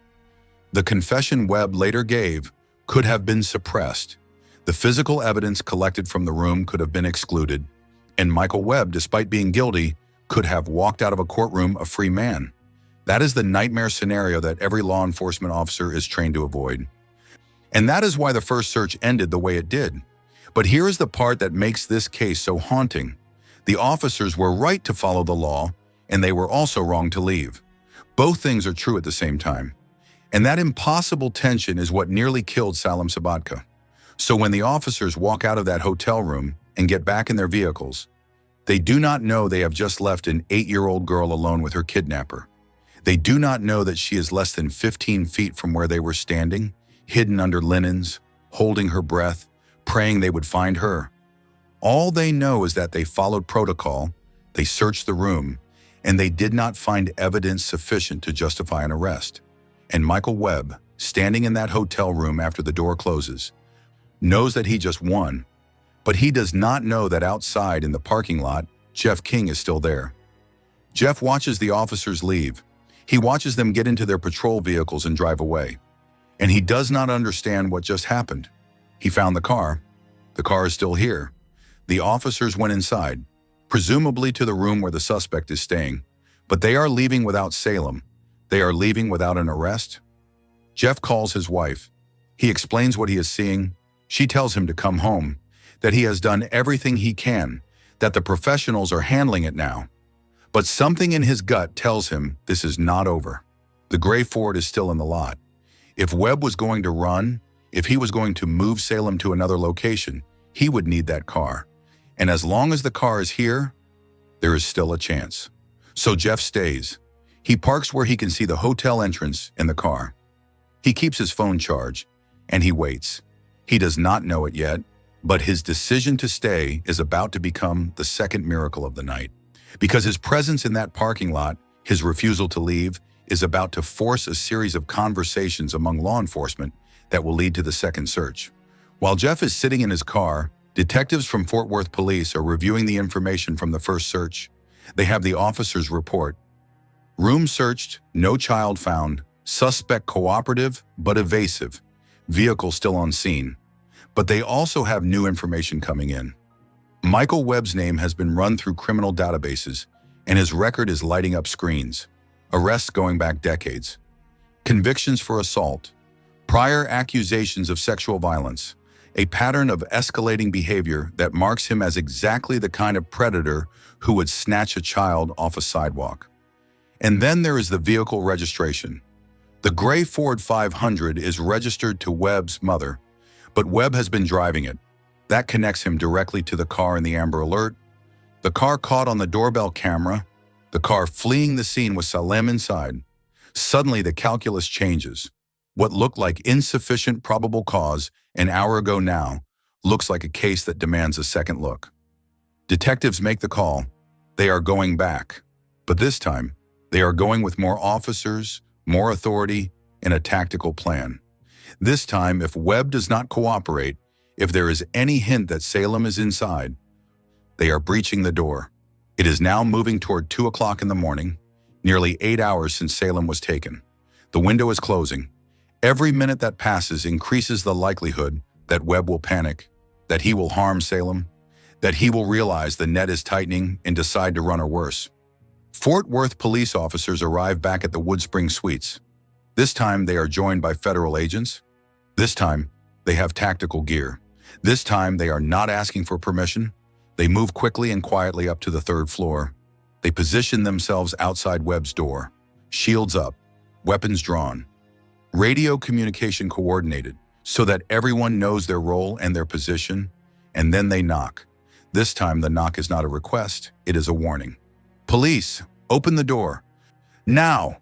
The confession Webb later gave could have been suppressed. The physical evidence collected from the room could have been excluded, and Michael Webb, despite being guilty, could have walked out of a courtroom a free man. That is the nightmare scenario that every law enforcement officer is trained to avoid. And that is why the first search ended the way it did. But here is the part that makes this case so haunting. The officers were right to follow the law, and they were also wrong to leave. Both things are true at the same time. And that impossible tension is what nearly killed Salem Sabatka. So when the officers walk out of that hotel room and get back in their vehicles, they do not know they have just left an 8-year-old girl alone with her kidnapper. They do not know that she is less than 15 feet from where they were standing, hidden under linens, holding her breath, praying they would find her. All they know is that they followed protocol, they searched the room, and they did not find evidence sufficient to justify an arrest. And Michael Webb, standing in that hotel room after the door closes, knows that he just won, but he does not know that outside in the parking lot, Jeff King is still there. Jeff watches the officers leave. He watches them get into their patrol vehicles and drive away. And he does not understand what just happened. He found the car. The car is still here. The officers went inside, presumably to the room where the suspect is staying, but they are leaving without Salem. They are leaving without an arrest. Jeff calls his wife. He explains what he is seeing. She tells him to come home, that he has done everything he can, that the professionals are handling it now. But something in his gut tells him this is not over. The gray Ford is still in the lot. If Webb was going to run, if he was going to move Salem to another location, he would need that car. And as long as the car is here, there is still a chance. So Jeff stays. He parks where he can see the hotel entrance in the car. He keeps his phone charged, and he waits. He does not know it yet, but his decision to stay is about to become the second miracle of the night. Because his presence in that parking lot His refusal to leave is about to force a series of conversations among law enforcement that will lead to the second search. While Jeff is sitting in his car, detectives from Fort Worth Police are reviewing the information from the first search. They have the officer's report. Room searched, no child found, suspect cooperative but evasive, vehicle still on scene. But they also have new information coming in. Michael Webb's name has been run through criminal databases, and his record is lighting up screens. Arrests going back decades. Convictions for assault. Prior accusations of sexual violence. A pattern of escalating behavior that marks him as exactly the kind of predator who would snatch a child off a sidewalk. And then there is the vehicle registration. The gray Ford 500 is registered to Webb's mother, but Webb has been driving it. That connects him directly to the car in the Amber Alert, the car caught on the doorbell camera, the car fleeing the scene with Salem inside. Suddenly the calculus changes. What looked like insufficient probable cause an hour ago now looks like a case that demands a second look. Detectives make the call. They are going back. But this time, they are going with more officers, more authority, and a tactical plan. This time, if Webb does not cooperate, if there is any hint that Salem is inside, they are breaching the door. It is now moving toward 2 o'clock in the morning, nearly 8 hours since Salem was taken. The window is closing. Every minute that passes increases the likelihood that Webb will panic, that he will harm Salem, that he will realize the net is tightening and decide to run or worse. Fort Worth police officers arrive back at the Woodspring Suites. This time they are joined by federal agents. This time they have tactical gear. This time they are not asking for permission. They move quickly and quietly up to the 3rd floor. They position themselves outside Webb's door. Shields up, weapons drawn. Radio communication coordinated so that everyone knows their role and their position, and then they knock. This time the knock is not a request, it is a warning. Police, open the door. Now!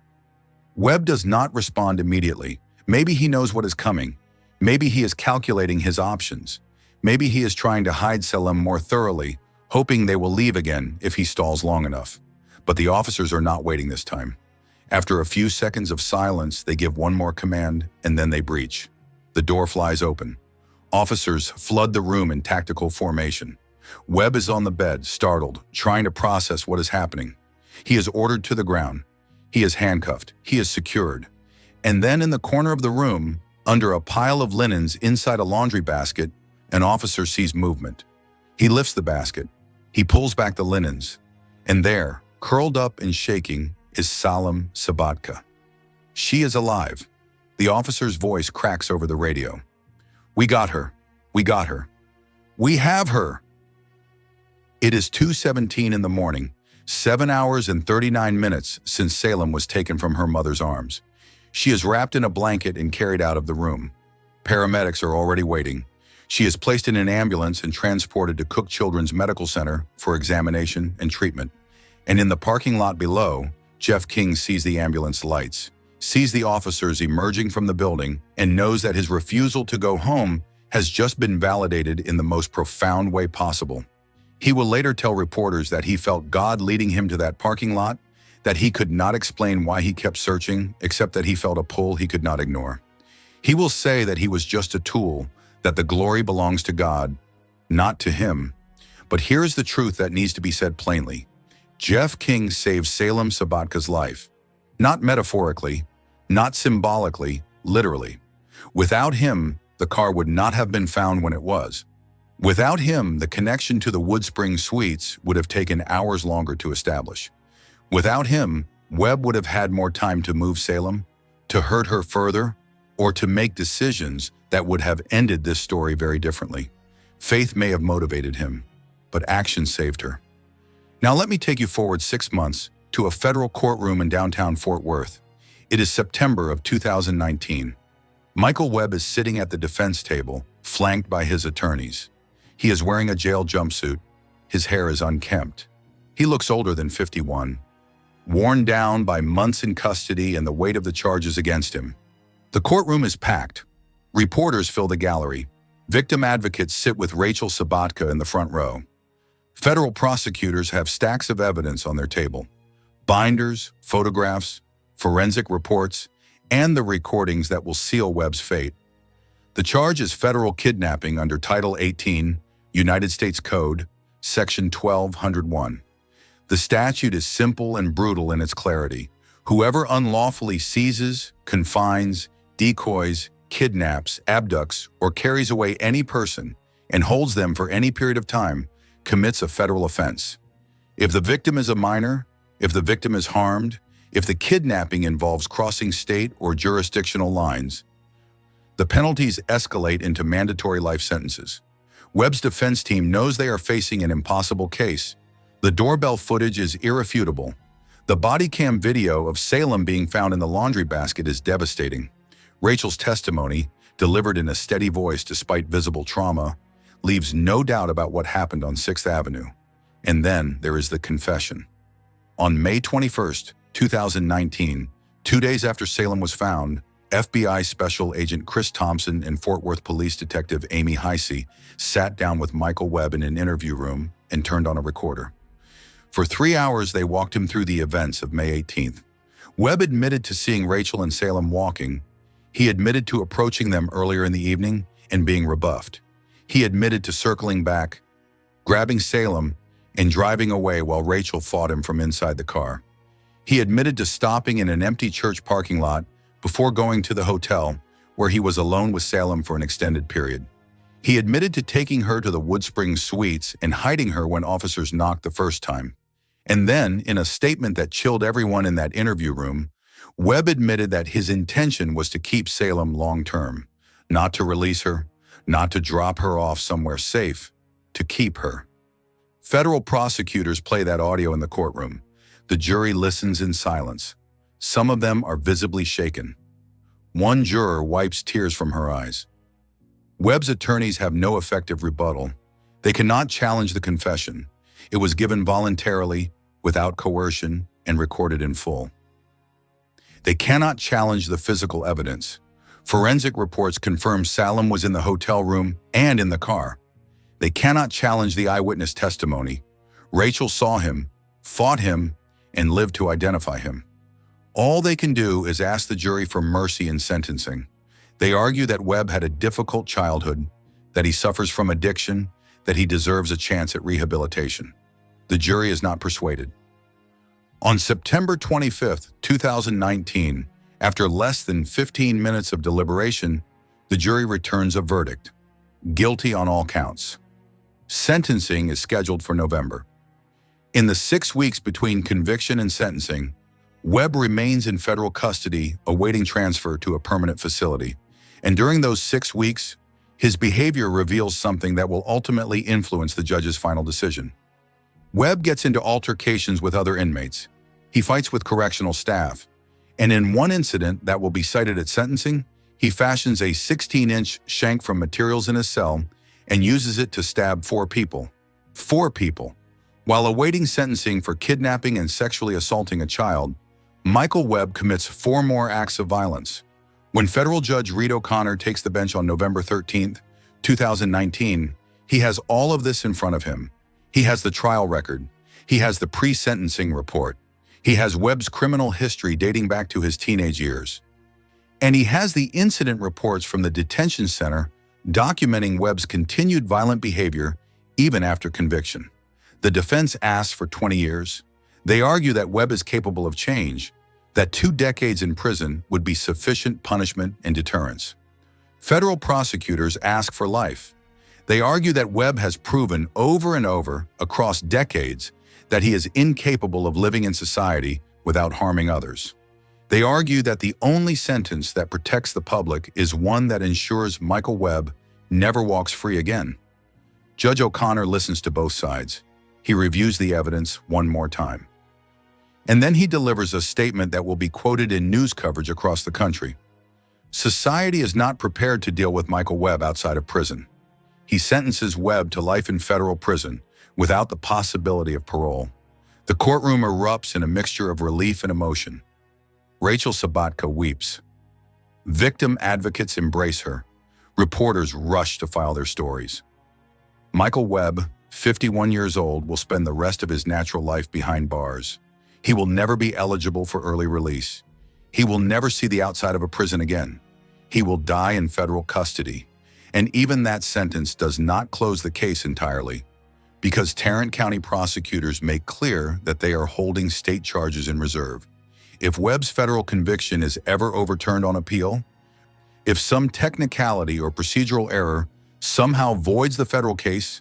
Webb does not respond immediately. Maybe he knows what is coming. Maybe he is calculating his options. Maybe he is trying to hide Salem more thoroughly, hoping they will leave again if he stalls long enough. But the officers are not waiting this time. After a few seconds of silence, they give one more command, and then they breach. The door flies open. Officers flood the room in tactical formation. Webb is on the bed, startled, trying to process what is happening. He is ordered to the ground. He is handcuffed. He is secured. And then in the corner of the room, under a pile of linens inside a laundry basket, an officer sees movement. He lifts the basket. He pulls back the linens. And there, curled up and shaking, is Salem Sabatka. She is alive. The officer's voice cracks over the radio. "We got her. We got her. We have her." It is 2:17 in the morning, 7 hours and 39 minutes since Salem was taken from her mother's arms. She is wrapped in a blanket and carried out of the room. Paramedics are already waiting. She is placed in an ambulance and transported to Cook Children's Medical Center for examination and treatment. And in the parking lot below, Jeff King sees the ambulance lights, sees the officers emerging from the building, and knows that his refusal to go home has just been validated in the most profound way possible. He will later tell reporters that he felt God leading him to that parking lot, that he could not explain why he kept searching, except that he felt a pull he could not ignore. He will say that he was just a tool, that the glory belongs to God, not to him. But here's the truth that needs to be said plainly. Jeff King saved Salem Sabatka's life. Not metaphorically, not symbolically, literally. Without him, the car would not have been found when it was. Without him, the connection to the Woodspring Suites would have taken hours longer to establish. Without him, Webb would have had more time to move Salem, to hurt her further, or to make decisions that would have ended this story very differently. Faith may have motivated him, but action saved her. Now let me take you forward 6 months to a federal courtroom in downtown Fort Worth. It is September of 2019. Michael Webb is sitting at the defense table, flanked by his attorneys. He is wearing a jail jumpsuit. His hair is unkempt. He looks older than 51, worn down by months in custody and the weight of the charges against him. The courtroom is packed. Reporters fill the gallery. Victim advocates sit with Rachel Sabatka in the front row. Federal prosecutors have stacks of evidence on their table. binders, photographs, forensic reports, and the recordings that will seal Webb's fate. The charge is federal kidnapping under Title 18, United States Code, Section 1201. The statute is simple and brutal in its clarity. Whoever unlawfully seizes, confines, decoys, kidnaps, abducts, or carries away any person and holds them for any period of time commits a federal offense. If the victim is a minor, if the victim is harmed, if the kidnapping involves crossing state or jurisdictional lines, the penalties escalate into mandatory life sentences. Webb's defense team knows they are facing an impossible case. The doorbell footage is irrefutable. The body cam video of Salem being found in the laundry basket is devastating. Rachel's testimony, delivered in a steady voice despite visible trauma, leaves no doubt about what happened on 6th Avenue. And then there is the confession. On May 21st, 2019, 2 days after Salem was found, FBI Special Agent Chris Thompson and Fort Worth Police Detective Amy Heisey sat down with Michael Webb in an interview room and turned on a recorder. For 3 hours, they walked him through the events of May 18th. Webb admitted to seeing Rachel and Salem walking. He admitted to approaching them earlier in the evening and being rebuffed. He admitted to circling back, grabbing Salem, and driving away while Rachel fought him from inside the car. He admitted to stopping in an empty church parking lot before going to the hotel, where he was alone with Salem for an extended period. He admitted to taking her to the Wood Springs Suites and hiding her when officers knocked the first time. And then, in a statement that chilled everyone in that interview room, Webb admitted that his intention was to keep Salem long-term, not to release her, not to drop her off somewhere safe, to keep her. Federal prosecutors play that audio in the courtroom. The jury listens in silence. Some of them are visibly shaken. One juror wipes tears from her eyes. Webb's attorneys have no effective rebuttal. They cannot challenge the confession. It was given voluntarily, without coercion, and recorded in full. They cannot challenge the physical evidence. Forensic reports confirm Salem was in the hotel room and in the car. They cannot challenge the eyewitness testimony. Rachel saw him, fought him, and lived to identify him. All they can do is ask the jury for mercy in sentencing. They argue that Webb had a difficult childhood, that he suffers from addiction, that he deserves a chance at rehabilitation. The jury is not persuaded. On September 25, 2019, after less than 15 minutes of deliberation, the jury returns a verdict: guilty on all counts. Sentencing is scheduled for November. In the 6 weeks between conviction and sentencing, Webb remains in federal custody, awaiting transfer to a permanent facility. And during those 6 weeks, his behavior reveals something that will ultimately influence the judge's final decision. Webb gets into altercations with other inmates. He fights with correctional staff. And in one incident that will be cited at sentencing, he fashions a 16-inch shank from materials in his cell and uses it to stab 4 people. 4 people. While awaiting sentencing for kidnapping and sexually assaulting a child, Michael Webb commits 4 more acts of violence. When federal judge Reed O'Connor takes the bench on November 13, 2019, he has all of this in front of him. He has the trial record. He has the pre-sentencing report. He has Webb's criminal history dating back to his teenage years. And he has the incident reports from the detention center documenting Webb's continued violent behavior even after conviction. The defense asks for 20 years. They argue that Webb is capable of change, that 2 decades in prison would be sufficient punishment and deterrence. Federal prosecutors ask for life. They argue that Webb has proven over and over across decades that he is incapable of living in society without harming others. They argue that the only sentence that protects the public is one that ensures Michael Webb never walks free again. Judge O'Connor listens to both sides. He reviews the evidence one more time. And then he delivers a statement that will be quoted in news coverage across the country. Society is not prepared to deal with Michael Webb outside of prison. He sentences Webb to life in federal prison without the possibility of parole. The courtroom erupts in a mixture of relief and emotion. Rachel Sabatka weeps. Victim advocates embrace her. Reporters rush to file their stories. Michael Webb, 51 years old, will spend the rest of his natural life behind bars. He will never be eligible for early release. He will never see the outside of a prison again. He will die in federal custody. And even that sentence does not close the case entirely, because Tarrant County prosecutors make clear that they are holding state charges in reserve. If Webb's federal conviction is ever overturned on appeal, if some technicality or procedural error somehow voids the federal case,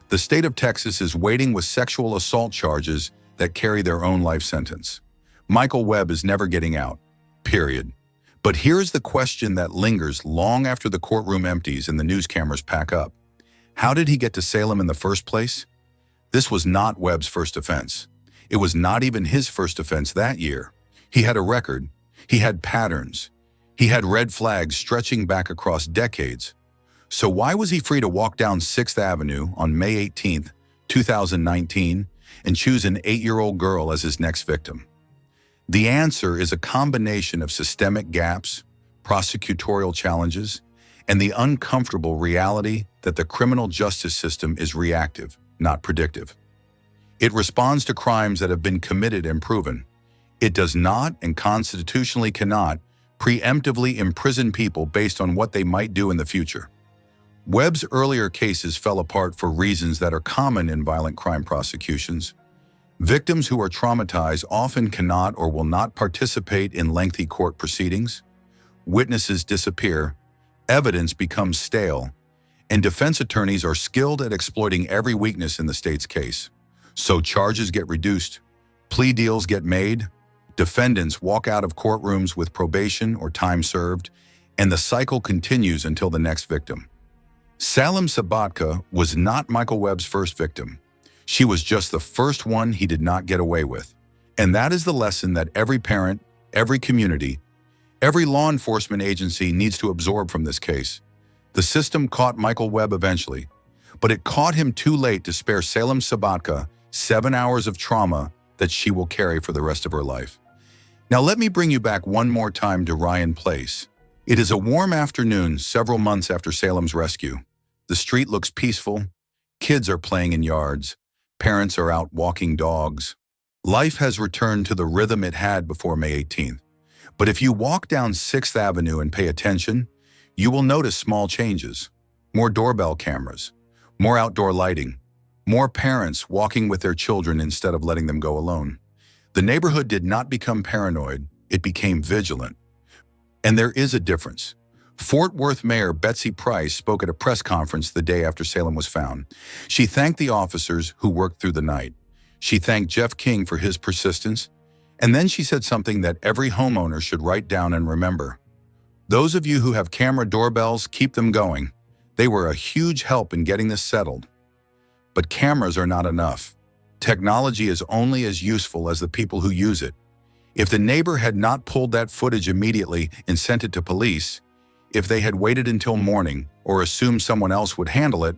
the state of Texas is waiting with sexual assault charges that carry their own life sentence. Michael Webb is never getting out, period. But here's the question that lingers long after the courtroom empties and the news cameras pack up. How did he get to Salem in the first place? This was not Webb's first offense. It was not even his first offense that year. He had a record. He had patterns. He had red flags stretching back across decades. So why was he free to walk down 6th Avenue on May 18, 2019, and choose an 8-year-old girl as his next victim? The answer is a combination of systemic gaps, prosecutorial challenges, and the uncomfortable reality that the criminal justice system is reactive, not predictive. It responds to crimes that have been committed and proven. It does not, and constitutionally cannot, preemptively imprison people based on what they might do in the future. Webb's earlier cases fell apart for reasons that are common in violent crime prosecutions. Victims who are traumatized often cannot or will not participate in lengthy court proceedings. Witnesses disappear, evidence becomes stale, and defense attorneys are skilled at exploiting every weakness in the state's case. So charges get reduced, plea deals get made, defendants walk out of courtrooms with probation or time served, and the cycle continues until the next victim. Salem Sabatka was not Michael Webb's first victim. She was just the first one he did not get away with. And that is the lesson that every parent, every community, every law enforcement agency needs to absorb from this case. The system caught Michael Webb eventually, but it caught him too late to spare Salem Sabatka 7 hours of trauma that she will carry for the rest of her life. Now let me bring you back one more time to Ryan Place. It is a warm afternoon several months after Salem's rescue. The street looks peaceful. Kids are playing in yards. Parents are out walking dogs. Life has returned to the rhythm it had before May 18th. But if you walk down 6th Avenue and pay attention, you will notice small changes. More doorbell cameras, more outdoor lighting, more parents walking with their children instead of letting them go alone. The neighborhood did not become paranoid, it became vigilant. And there is a difference. Fort Worth Mayor Betsy Price spoke at a press conference the day after Salem was found. She thanked the officers who worked through the night. She thanked Jeff King for his persistence. And then she said something that every homeowner should write down and remember. Those of you who have camera doorbells, keep them going. They were a huge help in getting this settled. But cameras are not enough. Technology is only as useful as the people who use it. If the neighbor had not pulled that footage immediately and sent it to police, if they had waited until morning or assumed someone else would handle it,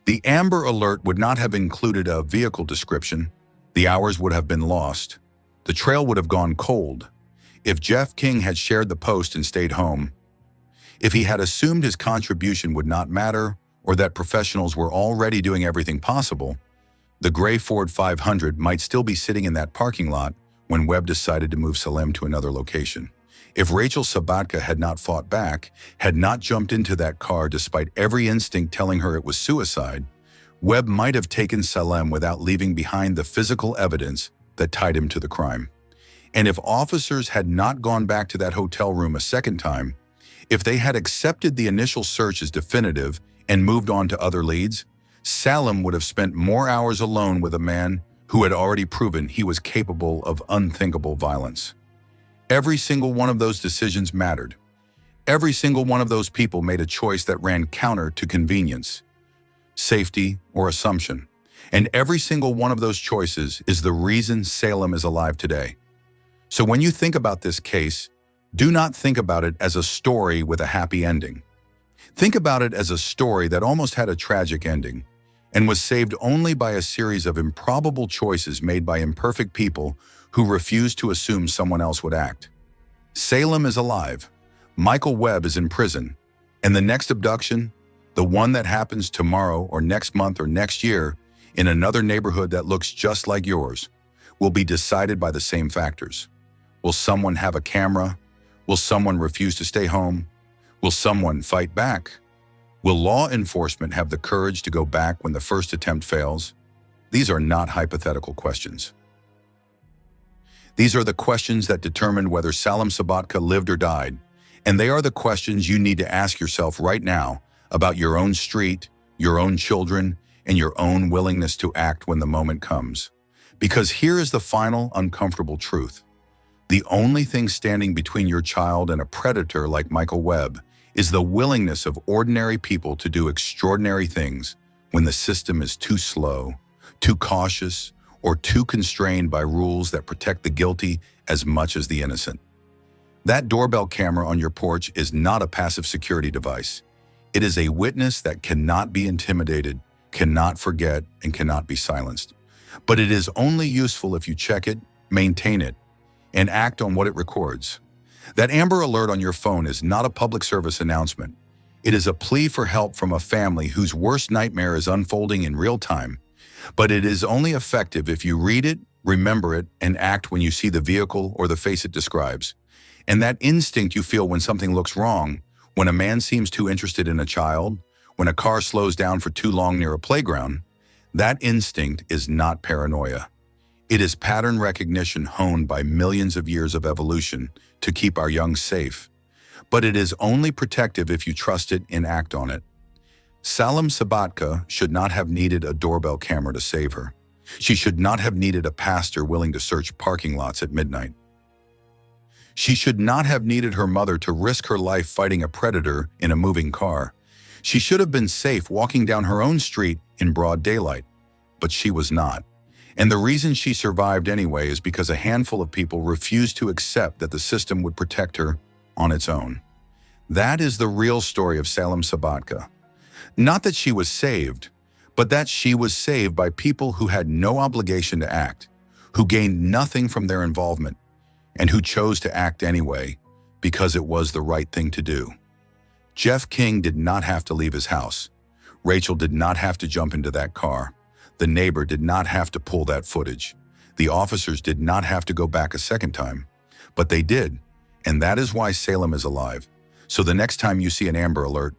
the Amber Alert would not have included a vehicle description. The hours would have been lost. The trail would have gone cold. If Jeff King had shared the post and stayed home, if he had assumed his contribution would not matter or that professionals were already doing everything possible, the gray Ford 500 might still be sitting in that parking lot when Webb decided to move Salem to another location. If Rachel Sabatka had not fought back, had not jumped into that car despite every instinct telling her it was suicide, Webb might have taken Salem without leaving behind the physical evidence that tied him to the crime. And if officers had not gone back to that hotel room a second time, if they had accepted the initial search as definitive and moved on to other leads, Salem would have spent more hours alone with a man who had already proven he was capable of unthinkable violence. Every single one of those decisions mattered. Every single one of those people made a choice that ran counter to convenience, safety, or assumption. And every single one of those choices is the reason Salem is alive today. So when you think about this case, do not think about it as a story with a happy ending. Think about it as a story that almost had a tragic ending and was saved only by a series of improbable choices made by imperfect people who refused to assume someone else would act. Salem is alive, Michael Webb is in prison, and the next abduction, the one that happens tomorrow or next month or next year in another neighborhood that looks just like yours, will be decided by the same factors. Will someone have a camera? Will someone refuse to stay home? Will someone fight back? Will law enforcement have the courage to go back when the first attempt fails? These are not hypothetical questions. These are the questions that determine whether Salem Sabatka lived or died, and they are the questions you need to ask yourself right now about your own street, your own children, and your own willingness to act when the moment comes. Because here is the final, uncomfortable truth. The only thing standing between your child and a predator like Michael Webb is the willingness of ordinary people to do extraordinary things when the system is too slow, too cautious, or too constrained by rules that protect the guilty as much as the innocent. That doorbell camera on your porch is not a passive security device. It is a witness that cannot be intimidated, cannot forget, and cannot be silenced. But it is only useful if you check it, maintain it, and act on what it records. That Amber Alert on your phone is not a public service announcement. It is a plea for help from a family whose worst nightmare is unfolding in real time. But it is only effective if you read it, remember it, and act when you see the vehicle or the face it describes. And that instinct you feel when something looks wrong, when a man seems too interested in a child, when a car slows down for too long near a playground, that instinct is not paranoia. It is pattern recognition honed by millions of years of evolution to keep our young safe. But it is only protective if you trust it and act on it. Salem Sabatka should not have needed a doorbell camera to save her. She should not have needed a pastor willing to search parking lots at midnight. She should not have needed her mother to risk her life fighting a predator in a moving car. She should have been safe walking down her own street in broad daylight, but she was not. And the reason she survived anyway is because a handful of people refused to accept that the system would protect her on its own. That is the real story of Salem Sabatka. Not that she was saved, but that she was saved by people who had no obligation to act, who gained nothing from their involvement, and who chose to act anyway because it was the right thing to do. Jeff King did not have to leave his house. Rachel did not have to jump into that car. The neighbor did not have to pull that footage. The officers did not have to go back a second time. But they did, and that is why Salem is alive. So the next time you see an Amber Alert,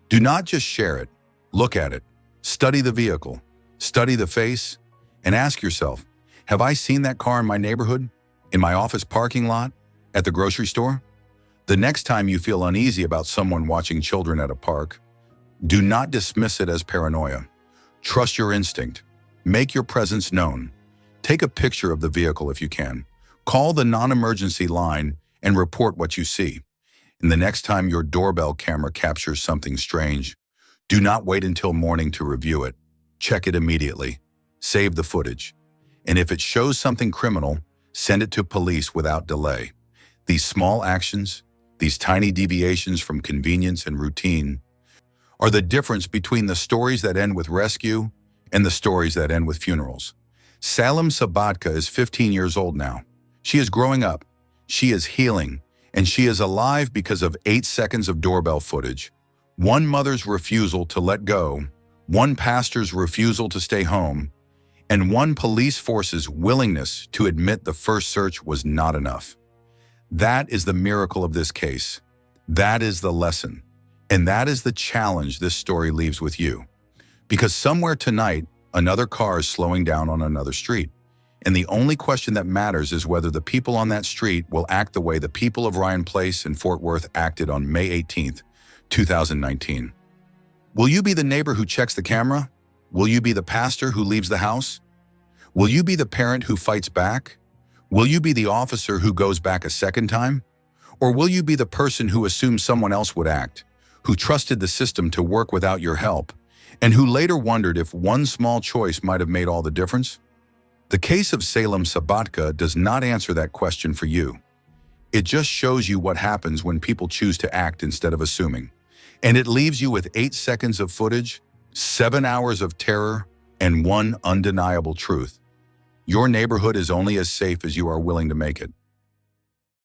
do not just share it. Look at it. Study the vehicle. Study the face. And ask yourself, have I seen that car in my neighborhood? In my office parking lot? At the grocery store? The next time you feel uneasy about someone watching children at a park, do not dismiss it as paranoia. Trust your instinct. Make your presence known. Take a picture of the vehicle if you can. Call the non-emergency line and report what you see. And the next time your doorbell camera captures something strange, do not wait until morning to review it. Check it immediately. Save the footage. And if it shows something criminal, send it to police without delay. These small actions, these tiny deviations from convenience and routine, are the difference between the stories that end with rescue and the stories that end with funerals. Salem Sabatka is 15 years old now. She is growing up. She is healing. And she is alive because of 8 seconds of doorbell footage, one mother's refusal to let go, one pastor's refusal to stay home, and one police force's willingness to admit the first search was not enough. That is the miracle of this case. That is the lesson. And that is the challenge this story leaves with you. Because somewhere tonight, another car is slowing down on another street. And the only question that matters is whether the people on that street will act the way the people of Ryan Place in Fort Worth acted on May 18th, 2019. Will you be the neighbor who checks the camera? Will you be the pastor who leaves the house? Will you be the parent who fights back? Will you be the officer who goes back a second time? Or will you be the person who assumed someone else would act, who trusted the system to work without your help, and who later wondered if one small choice might have made all the difference? The case of Salem Sabatka does not answer that question for you. It just shows you what happens when people choose to act instead of assuming. And it leaves you with 8 seconds of footage, 7 hours of terror, and one undeniable truth. Your neighborhood is only as safe as you are willing to make it.